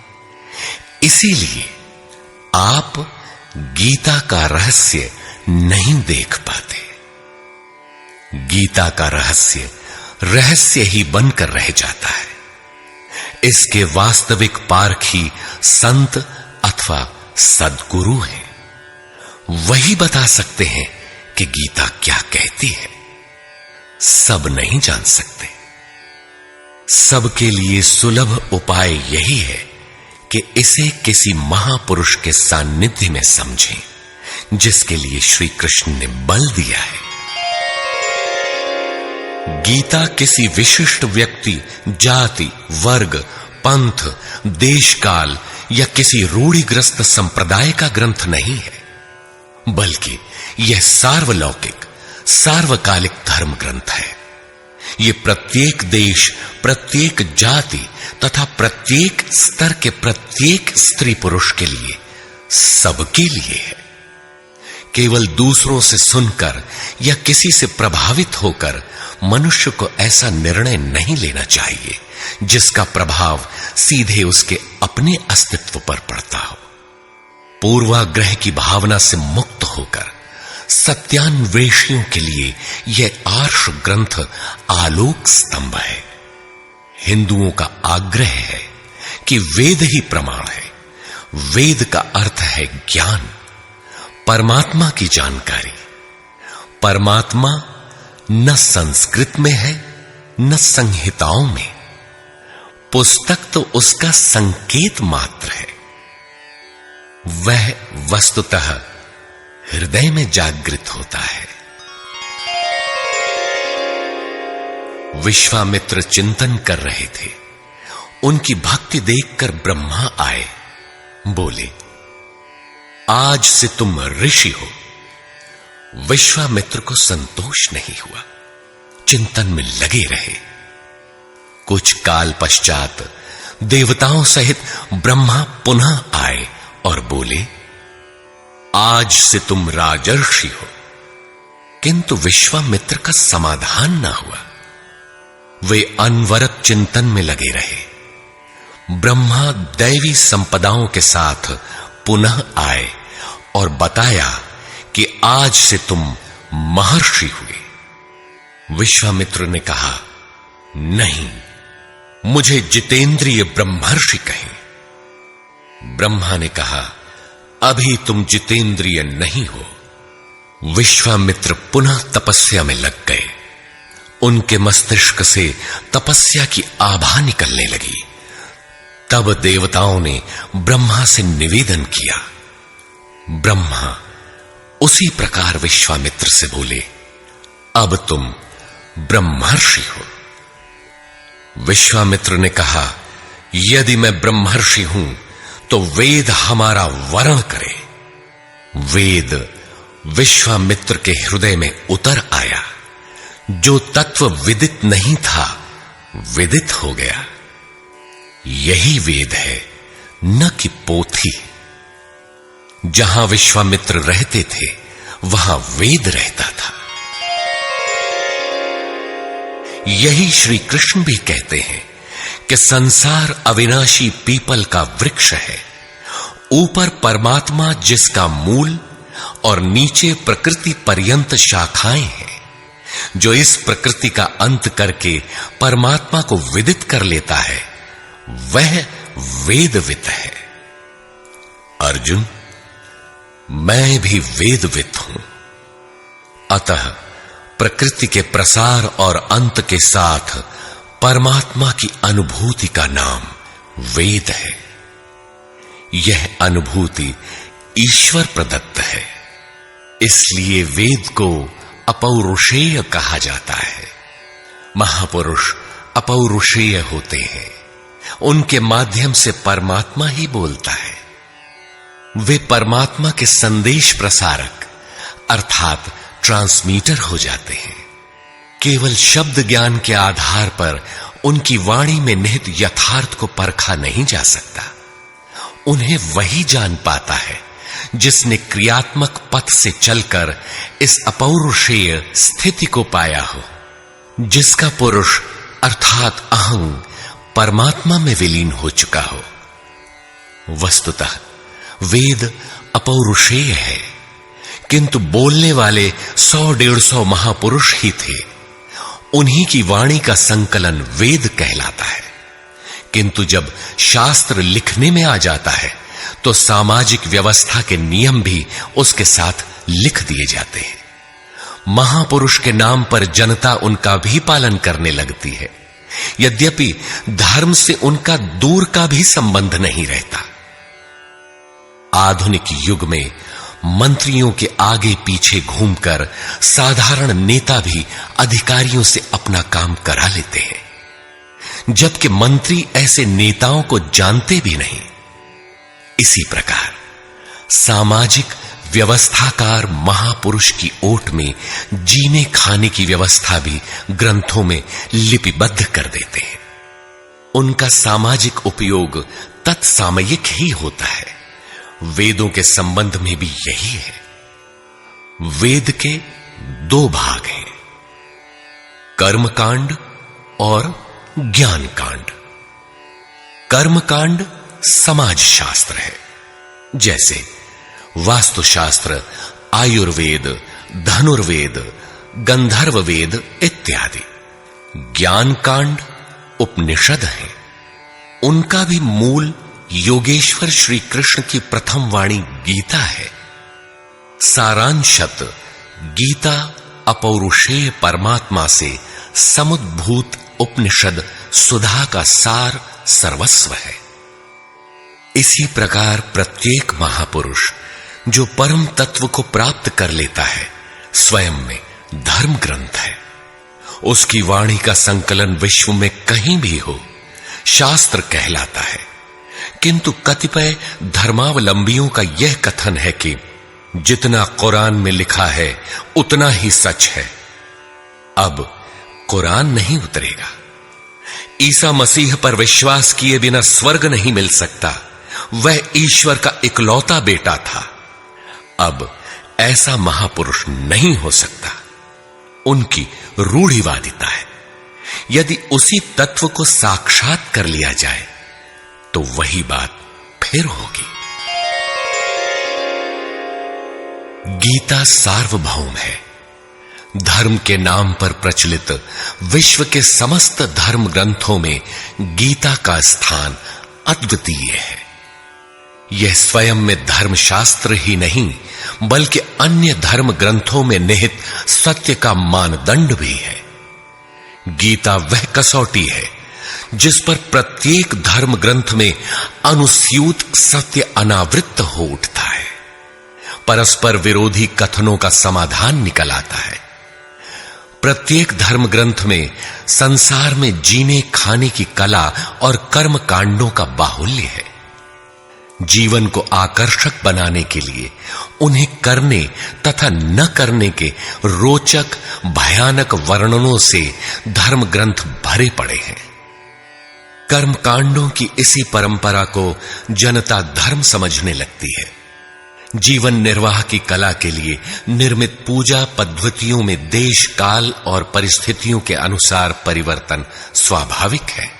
इसीलिए आप गीता का रहस्य नहीं देख पाते। गीता का रहस्य रहस्य ही बनकर रह जाता है। इसके वास्तविक पारखी संत अथवा सद्गुरु हैं। वही बता सकते हैं कि गीता क्या कहती है। सब नहीं जान सकते। सबके लिए सुलभ उपाय यही है कि इसे किसी महापुरुष के सानिध्य में समझें, जिसके लिए श्री कृष्ण ने बल दिया है। गीता किसी विशिष्ट व्यक्ति, जाति, वर्ग, पंथ, देश काल या किसी रूढ़िग्रस्त संप्रदाय का ग्रंथ नहीं है, बल्कि यह सार्वलौकिक, सार्वकालिक धर्म ग्रंथ है। यह प्रत्येक देश, प्रत्येक जाति तथा प्रत्येक स्तर के प्रत्येक स्त्री पुरुष के लिए, सबके लिए है। केवल दूसरों से सुनकर या किसी से प्रभावित होकर मनुष्य को ऐसा निर्णय नहीं लेना चाहिए जिसका प्रभाव सीधे उसके अपने अस्तित्व पर पड़ता हो। पूर्वाग्रह की भावना से मुक्त होकर सत्यान्वेषियों के लिए यह आर्ष ग्रंथ आलोक स्तंभ है। हिंदुओं का आग्रह है कि वेद ही प्रमाण है। वेद का अर्थ है ज्ञान, परमात्मा की जानकारी। परमात्मा न संस्कृत में है न संहिताओं में। पुस्तक तो उसका संकेत मात्र है। वह वस्तुतः हृदय में जागृत होता है। विश्वामित्र चिंतन कर रहे थे। उनकी भक्ति देखकर ब्रह्मा आए। बोले, आज से तुम ऋषि हो। विश्वामित्र को संतोष नहीं हुआ। चिंतन में लगे रहे। कुछ काल पश्चात देवताओं सहित ब्रह्मा पुनः आए और बोले, आज से तुम राजर्षि हो। किंतु विश्वामित्र का समाधान न हुआ। वे अनवरत चिंतन में लगे रहे। ब्रह्मा दैवी संपदाओं के साथ पुनः आए और बताया कि आज से तुम महर्षि हुए। विश्वामित्र ने कहा, नहीं, मुझे जितेंद्रिय ब्रह्मर्षि कहें। ब्रह्मा ने कहा, अभी तुम जितेंद्रिय नहीं हो। विश्वामित्र पुनः तपस्या में लग गए। उनके मस्तिष्क से तपस्या की आभा निकलने लगी। तब देवताओं ने ब्रह्मा से निवेदन किया। ब्रह्मा उसी प्रकार विश्वामित्र से बोले, अब तुम ब्रह्मर्षि हो। विश्वामित्र ने कहा, यदि मैं ब्रह्मर्षि हूं तो वेद हमारा वरण करे। वेद विश्वामित्र के हृदय में उतर आया। जो तत्व विदित नहीं था, विदित हो गया। यही वेद है, न कि पोथी। जहां विश्वामित्र रहते थे, वहां वेद रहता था। यही श्री कृष्ण भी कहते हैं कि संसार अविनाशी पीपल का वृक्ष है। ऊपर परमात्मा जिसका मूल और नीचे प्रकृति पर्यंत शाखाएं हैं। जो इस प्रकृति का अंत करके परमात्मा को विदित कर लेता है, वह वेदवित है। अर्जुन, मैं भी वेदवित हूं। अतः प्रकृति के प्रसार और अंत के साथ परमात्मा की अनुभूति का नाम वेद है। यह अनुभूति ईश्वर प्रदत्त है। इसलिए वेद को अपौरुषेय कहा जाता है। महापुरुष अपौरुषेय होते हैं। उनके माध्यम से परमात्मा ही बोलता है। वे परमात्मा के संदेश प्रसारक अर्थात ट्रांसमीटर हो जाते हैं। केवल शब्द ज्ञान के आधार पर उनकी वाणी में निहित यथार्थ को परखा नहीं जा सकता। उन्हें वही जान पाता है जिसने क्रियात्मक पथ से चलकर इस अपौरुषेय स्थिति को पाया हो, जिसका पुरुष अर्थात अहं परमात्मा में विलीन हो चुका हो। वस्तुतः वेद अपौरुषेय है, किंतु बोलने वाले 100-150 महापुरुष ही थे। उन्हीं की वाणी का संकलन वेद कहलाता है। किंतु जब शास्त्र लिखने में आ जाता है तो सामाजिक व्यवस्था के नियम भी उसके साथ लिख दिए जाते हैं। महापुरुष के नाम पर जनता उनका भी पालन करने लगती है, यद्यपि धर्म से उनका दूर का भी संबंध नहीं रहता। आधुनिक युग में मंत्रियों के आगे पीछे घूमकर साधारण नेता भी अधिकारियों से अपना काम करा लेते हैं, जबकि मंत्री ऐसे नेताओं को जानते भी नहीं। इसी प्रकार सामाजिक व्यवस्थाकार महापुरुष की ओट में जीने खाने की व्यवस्था भी ग्रंथों में लिपिबद्ध कर देते हैं। उनका सामाजिक उपयोग तत्सामयिक ही होता है। वेदों के संबंध में भी यही है। वेद के 2 भाग हैं, कर्मकांड और ज्ञान कांड। कर्मकांड समाज शास्त्र है, जैसे वास्तुशास्त्र, आयुर्वेद, धनुर्वेद, गंधर्व वेद इत्यादि। ज्ञान कांड उपनिषद है। उनका भी मूल योगेश्वर श्री कृष्ण की प्रथम वाणी गीता है। सारांशत गीता अपौरुषेय परमात्मा से समुद्भूत उपनिषद सुधा का सार सर्वस्व है। इसी प्रकार प्रत्येक महापुरुष जो परम तत्व को प्राप्त कर लेता है, स्वयं में धर्म ग्रंथ है। उसकी वाणी का संकलन विश्व में कहीं भी हो, शास्त्र कहलाता है। किंतु कतिपय धर्मावलंबियों का यह कथन है कि जितना कुरान में लिखा है उतना ही सच है। अब कुरान नहीं उतरेगा। ईसा मसीह पर विश्वास किए बिना स्वर्ग नहीं मिल सकता। वह ईश्वर का इकलौता बेटा था। अब ऐसा महापुरुष नहीं हो सकता। उनकी रूढ़िवादिता है। यदि उसी तत्व को साक्षात कर लिया जाए तो वही बात फिर होगी। गीता सार्वभौम है। धर्म के नाम पर प्रचलित विश्व के समस्त धर्म ग्रंथों में गीता का स्थान अद्वितीय है। यह स्वयं में धर्मशास्त्र ही नहीं बल्कि अन्य धर्म ग्रंथों में निहित सत्य का मानदंड भी है। गीता वह कसौटी है जिस पर प्रत्येक धर्म ग्रंथ में अनुस्यूत सत्य अनावृत हो उठता है। परस्पर विरोधी कथनों का समाधान निकल आता है। प्रत्येक धर्म ग्रंथ में संसार में जीने खाने की कला और कर्म कांडों का बाहुल्य है। जीवन को आकर्षक बनाने के लिए उन्हें करने तथा न करने के रोचक भयानक वर्णनों से धर्म ग्रंथ भरे पड़े हैं। कर्म कांडों की इसी परंपरा को जनता धर्म समझने लगती है। जीवन निर्वाह की कला के लिए निर्मित पूजा पद्धतियों में देश काल और परिस्थितियों के अनुसार परिवर्तन स्वाभाविक है।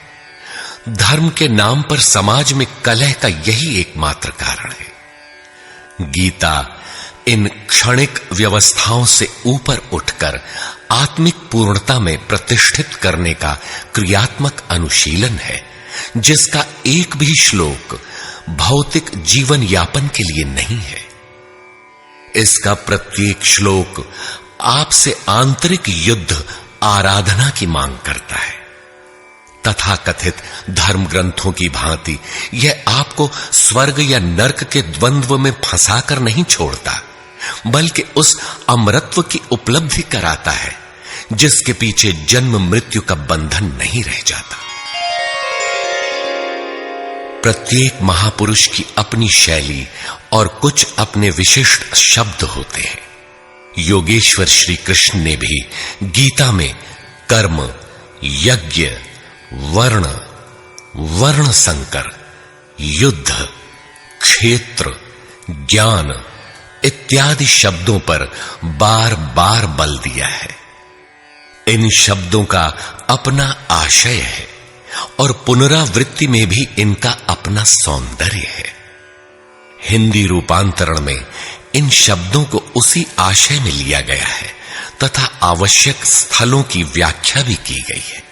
धर्म के नाम पर समाज में कलह का यही एकमात्र कारण है। गीता इन क्षणिक व्यवस्थाओं से ऊपर उठकर आत्मिक पूर्णता में प्रतिष्ठित करने का क्रियात्मक अनुशीलन है, जिसका एक भी श्लोक भौतिक जीवन यापन के लिए नहीं है। इसका प्रत्येक श्लोक आपसे आंतरिक युद्ध आराधना की मांग करता है। तथाकथित धर्म ग्रंथों की भांति यह आपको स्वर्ग या नरक के द्वंद्व में फंसाकर नहीं छोड़ता, बल्कि उस अमरत्व की उपलब्धि कराता है जिसके पीछे जन्म मृत्यु का बंधन नहीं रह जाता। प्रत्येक महापुरुष की अपनी शैली और कुछ अपने विशिष्ट शब्द होते हैं। योगेश्वर श्री कृष्ण ने भी गीता में कर्म, यज्ञ, वर्ण संकर, युद्ध, क्षेत्र, ज्ञान इत्यादि शब्दों पर बार बार बल दिया है। इन शब्दों का अपना आशय है और पुनरावृत्ति में भी इनका अपना सौंदर्य है। हिंदी रूपांतरण में इन शब्दों को उसी आशय में लिया गया है तथा आवश्यक स्थलों की व्याख्या भी की गई है।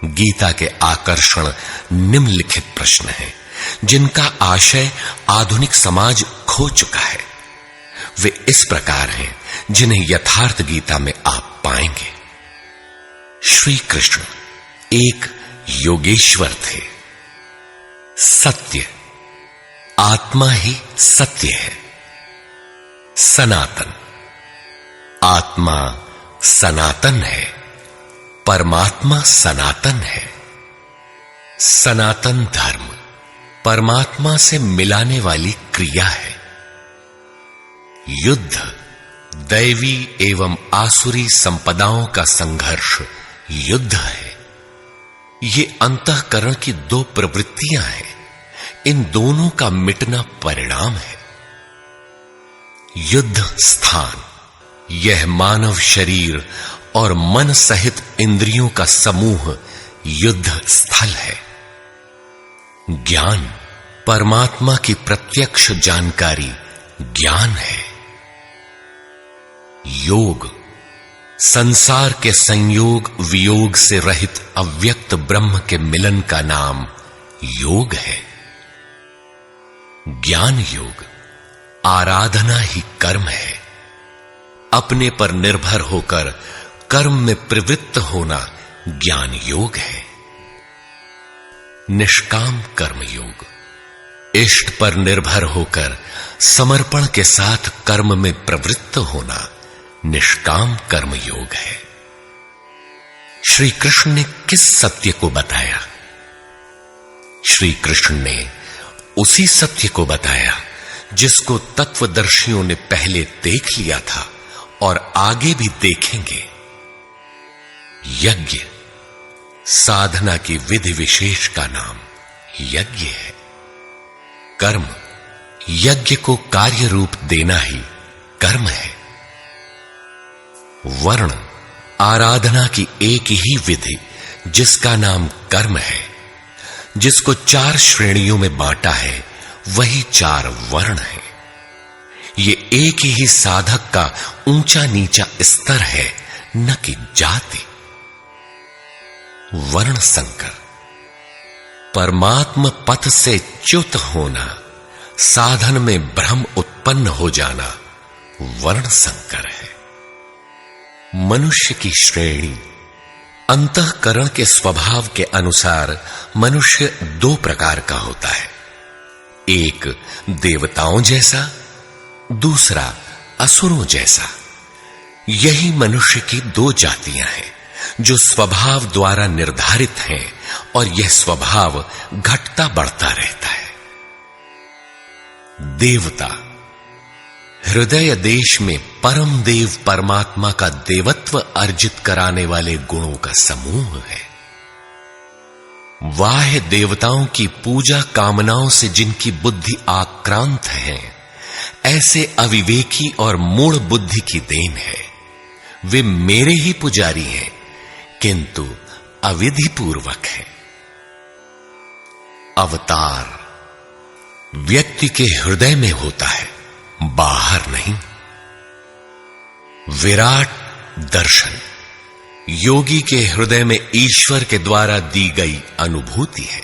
गीता के आकर्षण निम्नलिखित प्रश्न हैं, जिनका आशय आधुनिक समाज खो चुका है। वे इस प्रकार हैं जिन्हें यथार्थ गीता में आप पाएंगे। श्री कृष्ण एक योगेश्वर थे। सत्य, आत्मा ही सत्य है। सनातन, आत्मा सनातन है, परमात्मा सनातन है। सनातन धर्म परमात्मा से मिलाने वाली क्रिया है। युद्ध दैवी एवं आसुरी संपदाओं का संघर्ष युद्ध है। ये अंतःकरण की दो प्रवृत्तियां हैं। इन दोनों का मिटना परिणाम है। युद्ध स्थान, यह मानव शरीर और मन सहित इंद्रियों का समूह युद्ध स्थल है। ज्ञान, परमात्मा की प्रत्यक्ष जानकारी ज्ञान है। योग, संसार के संयोग वियोग से रहित अव्यक्त ब्रह्म के मिलन का नाम योग है। ज्ञान योग, आराधना ही कर्म है। अपने पर निर्भर होकर कर्म में प्रवृत्त होना ज्ञान योग है। निष्काम कर्म योग, इष्ट पर निर्भर होकर समर्पण के साथ कर्म में प्रवृत्त होना निष्काम कर्म योग है। श्री कृष्ण ने किस सत्य को बताया? श्री कृष्ण ने उसी सत्य को बताया जिसको तत्वदर्शियों ने पहले देख लिया था और आगे भी देखेंगे। यज्ञ साधना की विधि विशेष का नाम यज्ञ है। कर्म यज्ञ को कार्य रूप देना ही कर्म है। वर्ण आराधना की एक ही विधि जिसका नाम कर्म है, जिसको 4 श्रेणियों में बांटा है, वही 4 वर्ण है। ये एक ही साधक का ऊंचा नीचा स्तर है, न कि जाति। वर्ण संकर परमात्म पथ से च्युत होना, साधन में भ्रम उत्पन्न हो जाना वर्ण संकर है। मनुष्य की श्रेणी अंतःकरण के स्वभाव के अनुसार मनुष्य 2 प्रकार का होता है, एक देवताओं जैसा, दूसरा असुरों जैसा। यही मनुष्य की 2 जातियां हैं जो स्वभाव द्वारा निर्धारित हैं, और यह स्वभाव घटता बढ़ता रहता है। देवता हृदय देश में परम देव परमात्मा का देवत्व अर्जित कराने वाले गुणों का समूह है। वाह्य देवताओं की पूजा कामनाओं से जिनकी बुद्धि आक्रांत है, ऐसे अविवेकी और मूढ़ बुद्धि की देन है। वे मेरे ही पुजारी हैं, किंतु अविधि पूर्वक है। अवतार व्यक्ति के हृदय में होता है, बाहर नहीं। विराट दर्शन योगी के हृदय में ईश्वर के द्वारा दी गई अनुभूति है।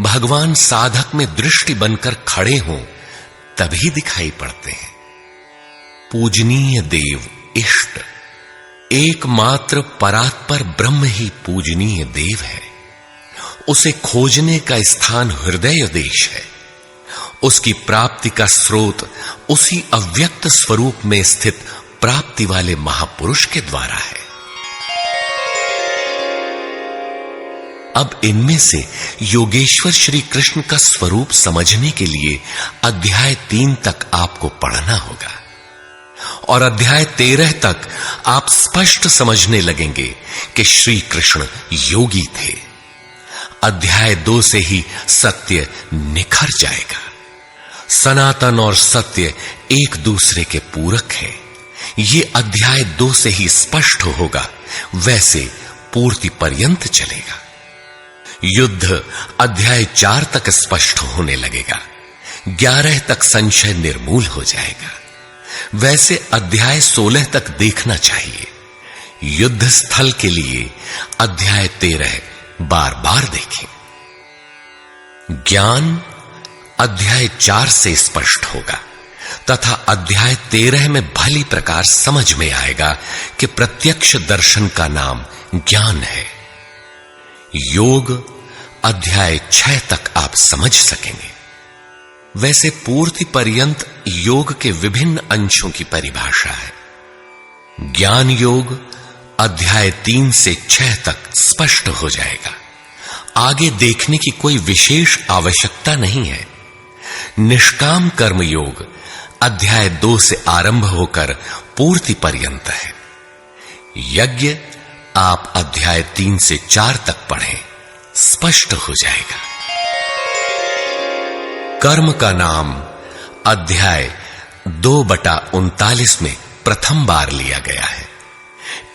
भगवान साधक में दृष्टि बनकर खड़े हों तभी दिखाई पड़ते हैं। पूजनीय देव इष्ट एकमात्र परात्पर ब्रह्म ही पूजनीय देव है। उसे खोजने का स्थान हृदय देश है। उसकी प्राप्ति का स्रोत उसी अव्यक्त स्वरूप में स्थित प्राप्ति वाले महापुरुष के द्वारा है। अब इनमें से योगेश्वर श्री कृष्ण का स्वरूप समझने के लिए अध्याय 3 तक आपको पढ़ना होगा, और अध्याय 13 तक आप स्पष्ट समझने लगेंगे कि श्री कृष्ण योगी थे। अध्याय 2 से ही सत्य निखर जाएगा। सनातन और सत्य एक दूसरे के पूरक हैं। ये अध्याय 2 से ही स्पष्ट होगा, वैसे पूर्ति पर्यंत चलेगा। युद्ध अध्याय 4 तक स्पष्ट होने लगेगा। 11 तक संशय निर्मूल हो जाएगा। वैसे अध्याय 16 तक देखना चाहिए। युद्ध स्थल के लिए अध्याय 13 बार बार देखें। ज्ञान अध्याय 4 से स्पष्ट होगा तथा अध्याय 13 में भली प्रकार समझ में आएगा कि प्रत्यक्ष दर्शन का नाम ज्ञान है। योग अध्याय 6 तक आप समझ सकेंगे। वैसे पूर्ति पर्यंत योग के विभिन्न अंशों की परिभाषा है। ज्ञान योग अध्याय 3 से 6 तक स्पष्ट हो जाएगा। आगे देखने की कोई विशेष आवश्यकता नहीं है। निष्काम कर्म योग अध्याय 2 से आरंभ होकर पूर्ति पर्यंत है। यज्ञ आप अध्याय 3 से 4 तक पढ़ें, स्पष्ट हो जाएगा। कर्म का नाम अध्याय 2/39 में प्रथम बार लिया गया है।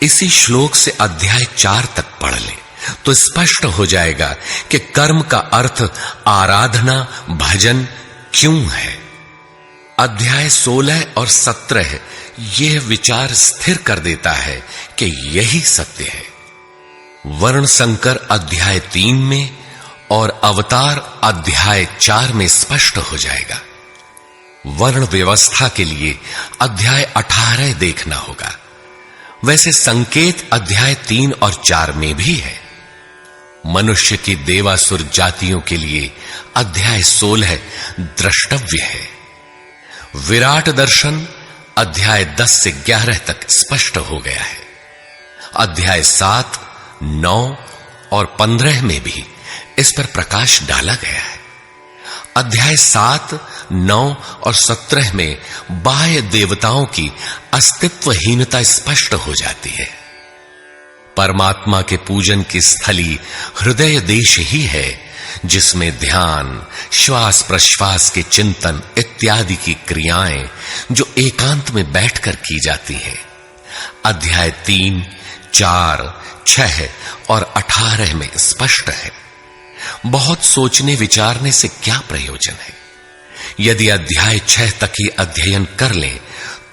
इसी श्लोक से अध्याय 4 तक पढ़ लें तो स्पष्ट हो जाएगा कि कर्म का अर्थ आराधना भजन क्यों है। अध्याय 16 और 17 यह विचार स्थिर कर देता है कि यही सत्य है। वर्ण संकर अध्याय 3 में और अवतार अध्याय 4 में स्पष्ट हो जाएगा। वर्ण व्यवस्था के लिए अध्याय 18 देखना होगा। वैसे संकेत अध्याय 3 और 4 में भी है। मनुष्य की देवासुर जातियों के लिए अध्याय 16 द्रष्टव्य है। विराट दर्शन अध्याय 10 से 11 तक स्पष्ट हो गया है। अध्याय 7, 9 और 15 में भी इस पर प्रकाश डाला गया है। अध्याय 7, 9 और 17 में बाह्य देवताओं की अस्तित्वहीनता स्पष्ट हो जाती है। परमात्मा के पूजन की स्थली हृदय देश ही है, जिसमें ध्यान, श्वास प्रश्वास के चिंतन इत्यादि की क्रियाएं जो एकांत में बैठकर की जाती हैं। अध्याय 3, 4, 6 और 18 में स्पष्ट है। बहुत सोचने विचारने से क्या प्रयोजन है? यदि अध्याय 6 तक ही अध्ययन कर लें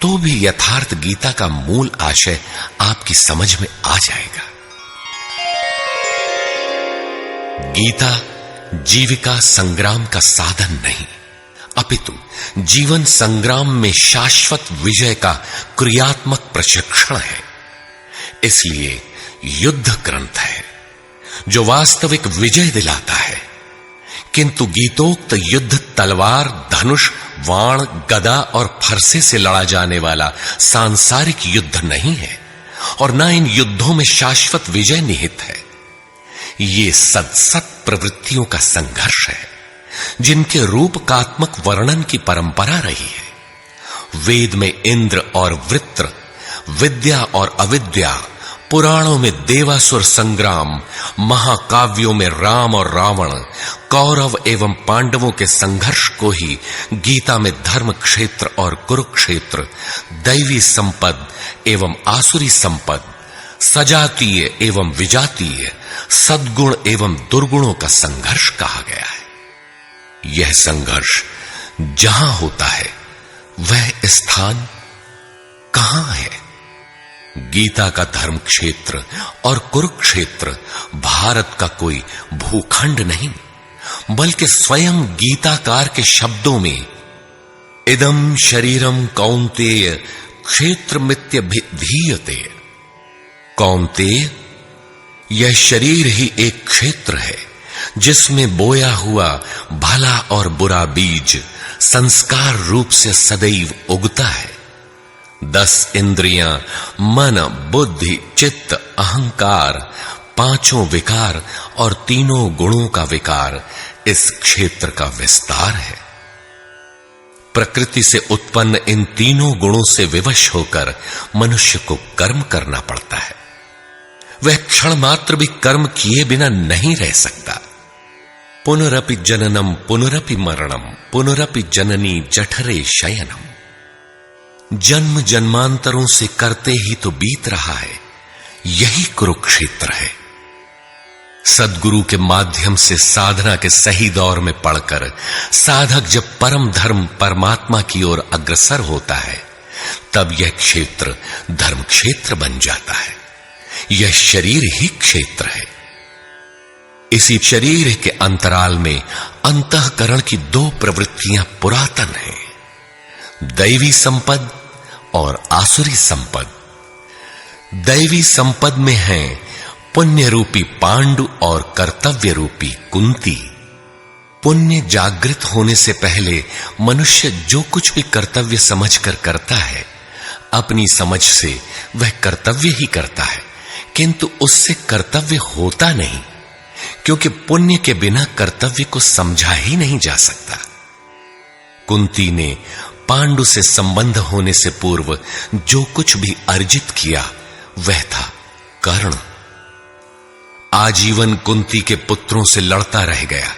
तो भी यथार्थ गीता का मूल आशय आपकी समझ में आ जाएगा। गीता जीविका संग्राम का साधन नहीं, अपितु जीवन संग्राम में शाश्वत विजय का क्रियात्मक प्रशिक्षण है। इसलिए युद्ध ग्रंथ है जो वास्तविक विजय दिलाता है, किंतु गीतोक्त युद्ध तलवार, धनुष, वाण, गदा और फरसे से लड़ा जाने वाला सांसारिक युद्ध नहीं है और न इन युद्धों में शाश्वत विजय निहित है। ये सत प्रवृत्तियों का संघर्ष है, जिनके रूपकात्मक वर्णन की परंपरा रही है। वेद में इंद्र और वृत्र, विद्या और अविद्या, पुराणों में देवासुर संग्राम, महाकाव्यों में राम और रावण, कौरव एवं पांडवों के संघर्ष को ही गीता में धर्म क्षेत्र और कुरुक्षेत्र, दैवी संपद एवं आसुरी संपद, सजातीय एवं विजातीय, सद्गुण एवं दुर्गुणों का संघर्ष कहा गया है। यह संघर्ष जहां होता है वह स्थान कहां है? गीता का धर्म क्षेत्र और कुरुक्षेत्र भारत का कोई भूखंड नहीं, बल्कि स्वयं गीताकार के शब्दों में इदं शरीरम कौन्तेय क्षेत्रमित्यभिधीयते। कौन्तेय, यह शरीर ही एक क्षेत्र है जिसमें बोया हुआ भला और बुरा बीज संस्कार रूप से सदैव उगता है। 10 इंद्रियां, मन, बुद्धि, चित्त, अहंकार, 5 विकार और 3 गुणों का विकार इस क्षेत्र का विस्तार है। प्रकृति से उत्पन्न इन 3 गुणों से विवश होकर मनुष्य को कर्म करना पड़ता है। वह क्षण मात्र भी कर्म किए बिना नहीं रह सकता। पुनरपि जननम पुनरपि मरणम पुनरपि जननी जठरे शयनम। जन्म जन्मांतरों से करते ही तो बीत रहा है, यही कुरुक्षेत्र है। सद्गुरु के माध्यम से साधना के सही दौर में पड़कर साधक जब परम धर्म परमात्मा की ओर अग्रसर होता है, तब यह क्षेत्र धर्म क्षेत्र बन जाता है। यह शरीर ही क्षेत्र है। इसी शरीर के अंतराल में अंतःकरण की 2 प्रवृत्तियां पुरातन हैं, दैवी संपद और आसुरी संपद। दैवी संपद में है पुण्य रूपी पांडु और कर्तव्य रूपी कुंती। पुण्य जागृत होने से पहले मनुष्य जो कुछ भी कर्तव्य समझकर करता है, अपनी समझ से वह कर्तव्य ही करता है, किंतु उससे कर्तव्य होता नहीं, क्योंकि पुण्य के बिना कर्तव्य को समझा ही नहीं जा सकता। कुंती ने पांडु से संबंध होने से पूर्व जो कुछ भी अर्जित किया वह था कर्ण। आजीवन कुंती के पुत्रों से लड़ता रह गया।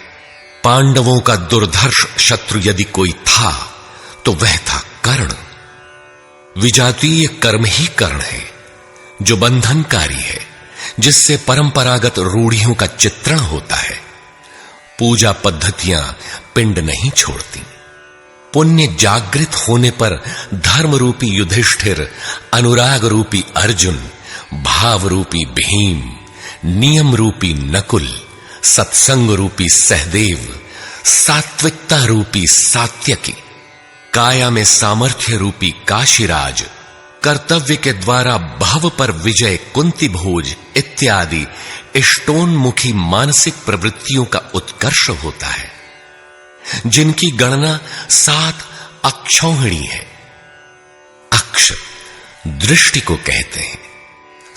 पांडवों का दुर्धर्ष शत्रु यदि कोई था तो वह था कर्ण। विजातीय कर्म ही कर्ण है, जो बंधनकारी है, जिससे परंपरागत रूढ़ियों का चित्रण होता है। पूजा पद्धतियां पिंड नहीं छोड़ती। पुण्य जागृत होने पर धर्म रूपी युधिष्ठिर, अनुराग रूपी अर्जुन, भाव रूपी भीम, नियम रूपी नकुल, सत्संग रूपी सहदेव, सात्विकता रूपी सात्यकी, काया में सामर्थ्य रूपी काशीराज, कर्तव्य के द्वारा भव पर विजय कुंती भोज इत्यादि इष्टोन्मुखी मानसिक प्रवृत्तियों का उत्कर्ष होता है, जिनकी गणना 7 अक्षौहिणी है। अक्ष दृष्टि को कहते हैं।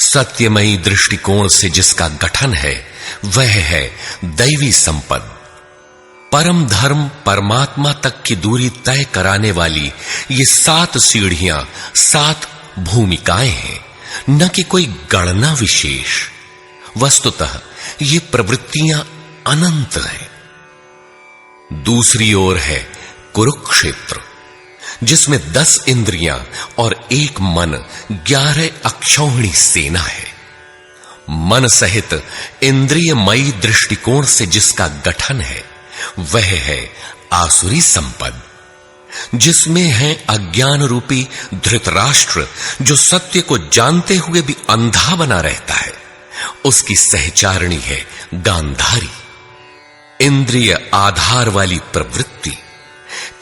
सत्यमयी दृष्टिकोण से जिसका गठन है वह है दैवी संपद। परम धर्म परमात्मा तक की दूरी तय कराने वाली ये 7 सीढ़ियां, 7 भूमिकाएं हैं। न कि कोई गणना विशेष। वस्तुतः ये प्रवृत्तियां अनंत हैं। दूसरी ओर है कुरुक्षेत्र, जिसमें 10 इंद्रियां और 1 मन 11 अक्षौहिणी सेना है। मन सहित इंद्रियमयी दृष्टिकोण से जिसका गठन है वह है आसुरी संपद, जिसमें है अज्ञान रूपी धृतराष्ट्र, जो सत्य को जानते हुए भी अंधा बना रहता है। उसकी सहचारिणी है गांधारी, इंद्रिय आधार वाली प्रवृत्ति।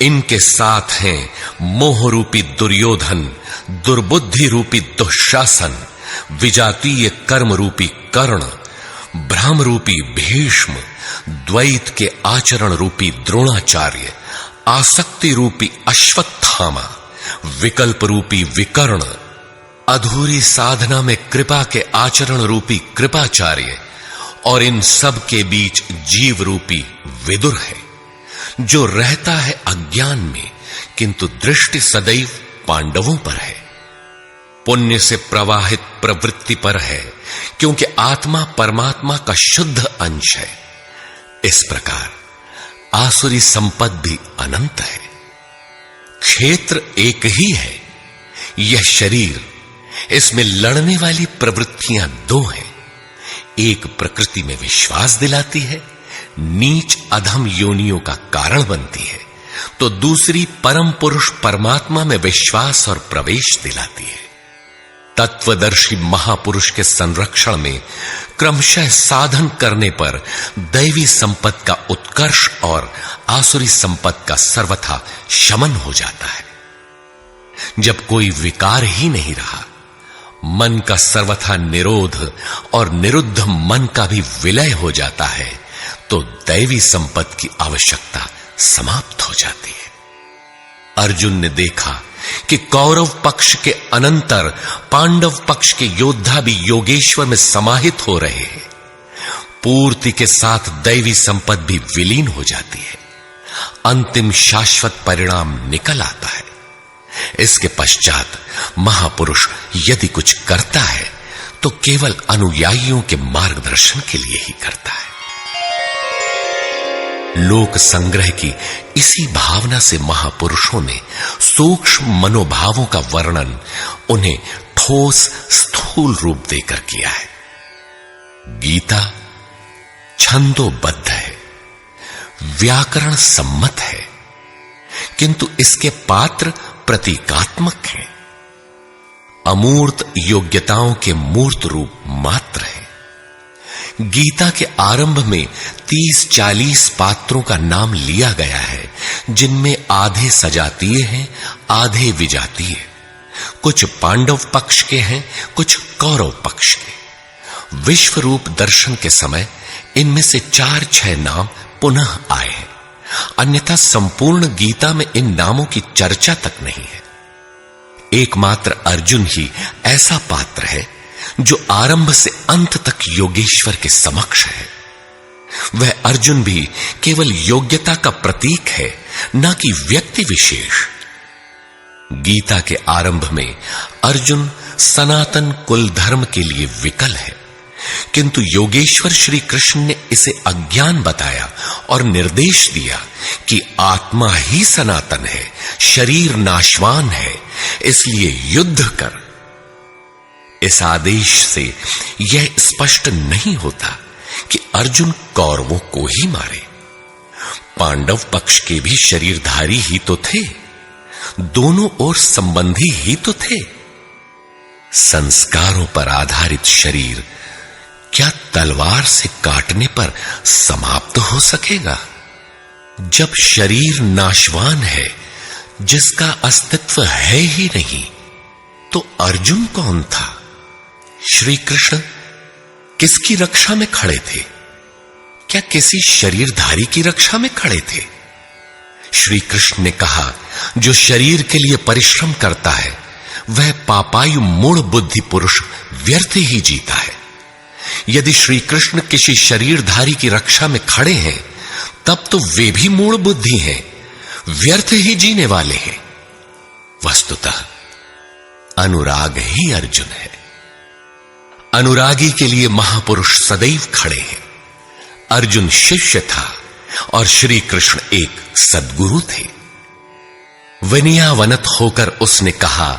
इनके साथ हैं मोह रूपी दुर्योधन, दुर्बुद्धि रूपी दुःशासन, विजातीय कर्म रूपी कर्ण, भ्रम रूपी भीष्म, द्वैत के आचरण रूपी द्रोणाचार्य, आसक्ति रूपी अश्वत्थामा, विकल्प रूपी विकर्ण, अधूरी साधना में कृपा के आचरण रूपी कृपाचार्य, और इन सब के बीच जीव रूपी विदुर है, जो रहता है अज्ञान में, किंतु दृष्टि सदैव पांडवों पर है। पुण्य से प्रवाहित प्रवृत्ति पर है, क्योंकि आत्मा परमात्मा का शुद्ध अंश है। इस प्रकार आसुरी संपद भी अनंत है। क्षेत्र एक ही है, यह शरीर, इसमें लड़ने वाली प्रवृत्तियां 2 हैं। एक प्रकृति में विश्वास दिलाती है, नीच अधम योनियों का कारण बनती है, तो दूसरी परम पुरुष परमात्मा में विश्वास और प्रवेश दिलाती है। तत्वदर्शी महापुरुष के संरक्षण में क्रमशः साधन करने पर दैवी संपत्ति का उत्कर्ष और आसुरी संपत्ति का सर्वथा शमन हो जाता है। जब कोई विकार ही नहीं रहा, मन का सर्वथा निरोध और निरुद्ध मन का भी विलय हो जाता है, तो दैवी संपत्ति की आवश्यकता समाप्त हो जाती है। अर्जुन ने देखा कि कौरव पक्ष के अनंतर पांडव पक्ष के योद्धा भी योगेश्वर में समाहित हो रहे हैं। पूर्ति के साथ दैवी संपत्ति भी विलीन हो जाती है। अंतिम शाश्वत परिणाम निकल आता है। इसके पश्चात महापुरुष यदि कुछ करता है तो केवल अनुयायियों के मार्गदर्शन के लिए ही करता है। लोक संग्रह की इसी भावना से महापुरुषों ने सूक्ष्म मनोभावों का वर्णन उन्हें ठोस स्थूल रूप देकर किया है। गीता छंदोबद्ध है, व्याकरण सम्मत है, किंतु इसके पात्र प्रतीकात्मक हैं। अमूर्त योग्यताओं के मूर्त रूप मात्र है। गीता के आरंभ में 30-40 पात्रों का नाम लिया गया है, जिनमें आधे सजातीय हैं, आधे विजातीय। कुछ पांडव पक्ष के हैं, कुछ कौरव पक्ष के। विश्व रूप दर्शन के समय इनमें से 4-6 नाम पुनः आए हैं, अन्यथा संपूर्ण गीता में इन नामों की चर्चा तक नहीं है। एकमात्र अर्जुन ही ऐसा पात्र है जो आरंभ से अंत तक योगेश्वर के समक्ष है। वह अर्जुन भी केवल योग्यता का प्रतीक है, न कि व्यक्ति विशेष। गीता के आरंभ में अर्जुन सनातन कुल धर्म के लिए विकल है, किंतु योगेश्वर श्री कृष्ण ने इसे अज्ञान बताया और निर्देश दिया कि आत्मा ही सनातन है, शरीर नाशवान है, इसलिए युद्ध कर। इस आदेश से यह स्पष्ट नहीं होता कि अर्जुन कौरवों को ही मारे। पांडव पक्ष के भी शरीरधारी ही तो थे, दोनों ओर संबंधी ही तो थे। संस्कारों पर आधारित शरीर क्या तलवार से काटने पर समाप्त हो सकेगा? जब शरीर नाशवान है, जिसका अस्तित्व है ही नहीं, तो अर्जुन कौन था? श्री कृष्ण किसकी रक्षा में खड़े थे? क्या किसी शरीरधारी की रक्षा में खड़े थे? श्री कृष्ण ने कहा, जो शरीर के लिए परिश्रम करता है वह पापायु मूढ़ बुद्धि पुरुष व्यर्थ ही जीता है। यदि श्री कृष्ण किसी शरीरधारी की रक्षा में खड़े हैं, तब तो वे भी मूढ़ बुद्धि हैं, व्यर्थ ही जीने वाले हैं। वस्तुतः अनुराग ही अर्जुन है। अनुरागी के लिए महापुरुष सदैव खड़े हैं। अर्जुन शिष्य था और श्री कृष्ण एक सद्गुरु थे। विनयावनत होकर उसने कहा,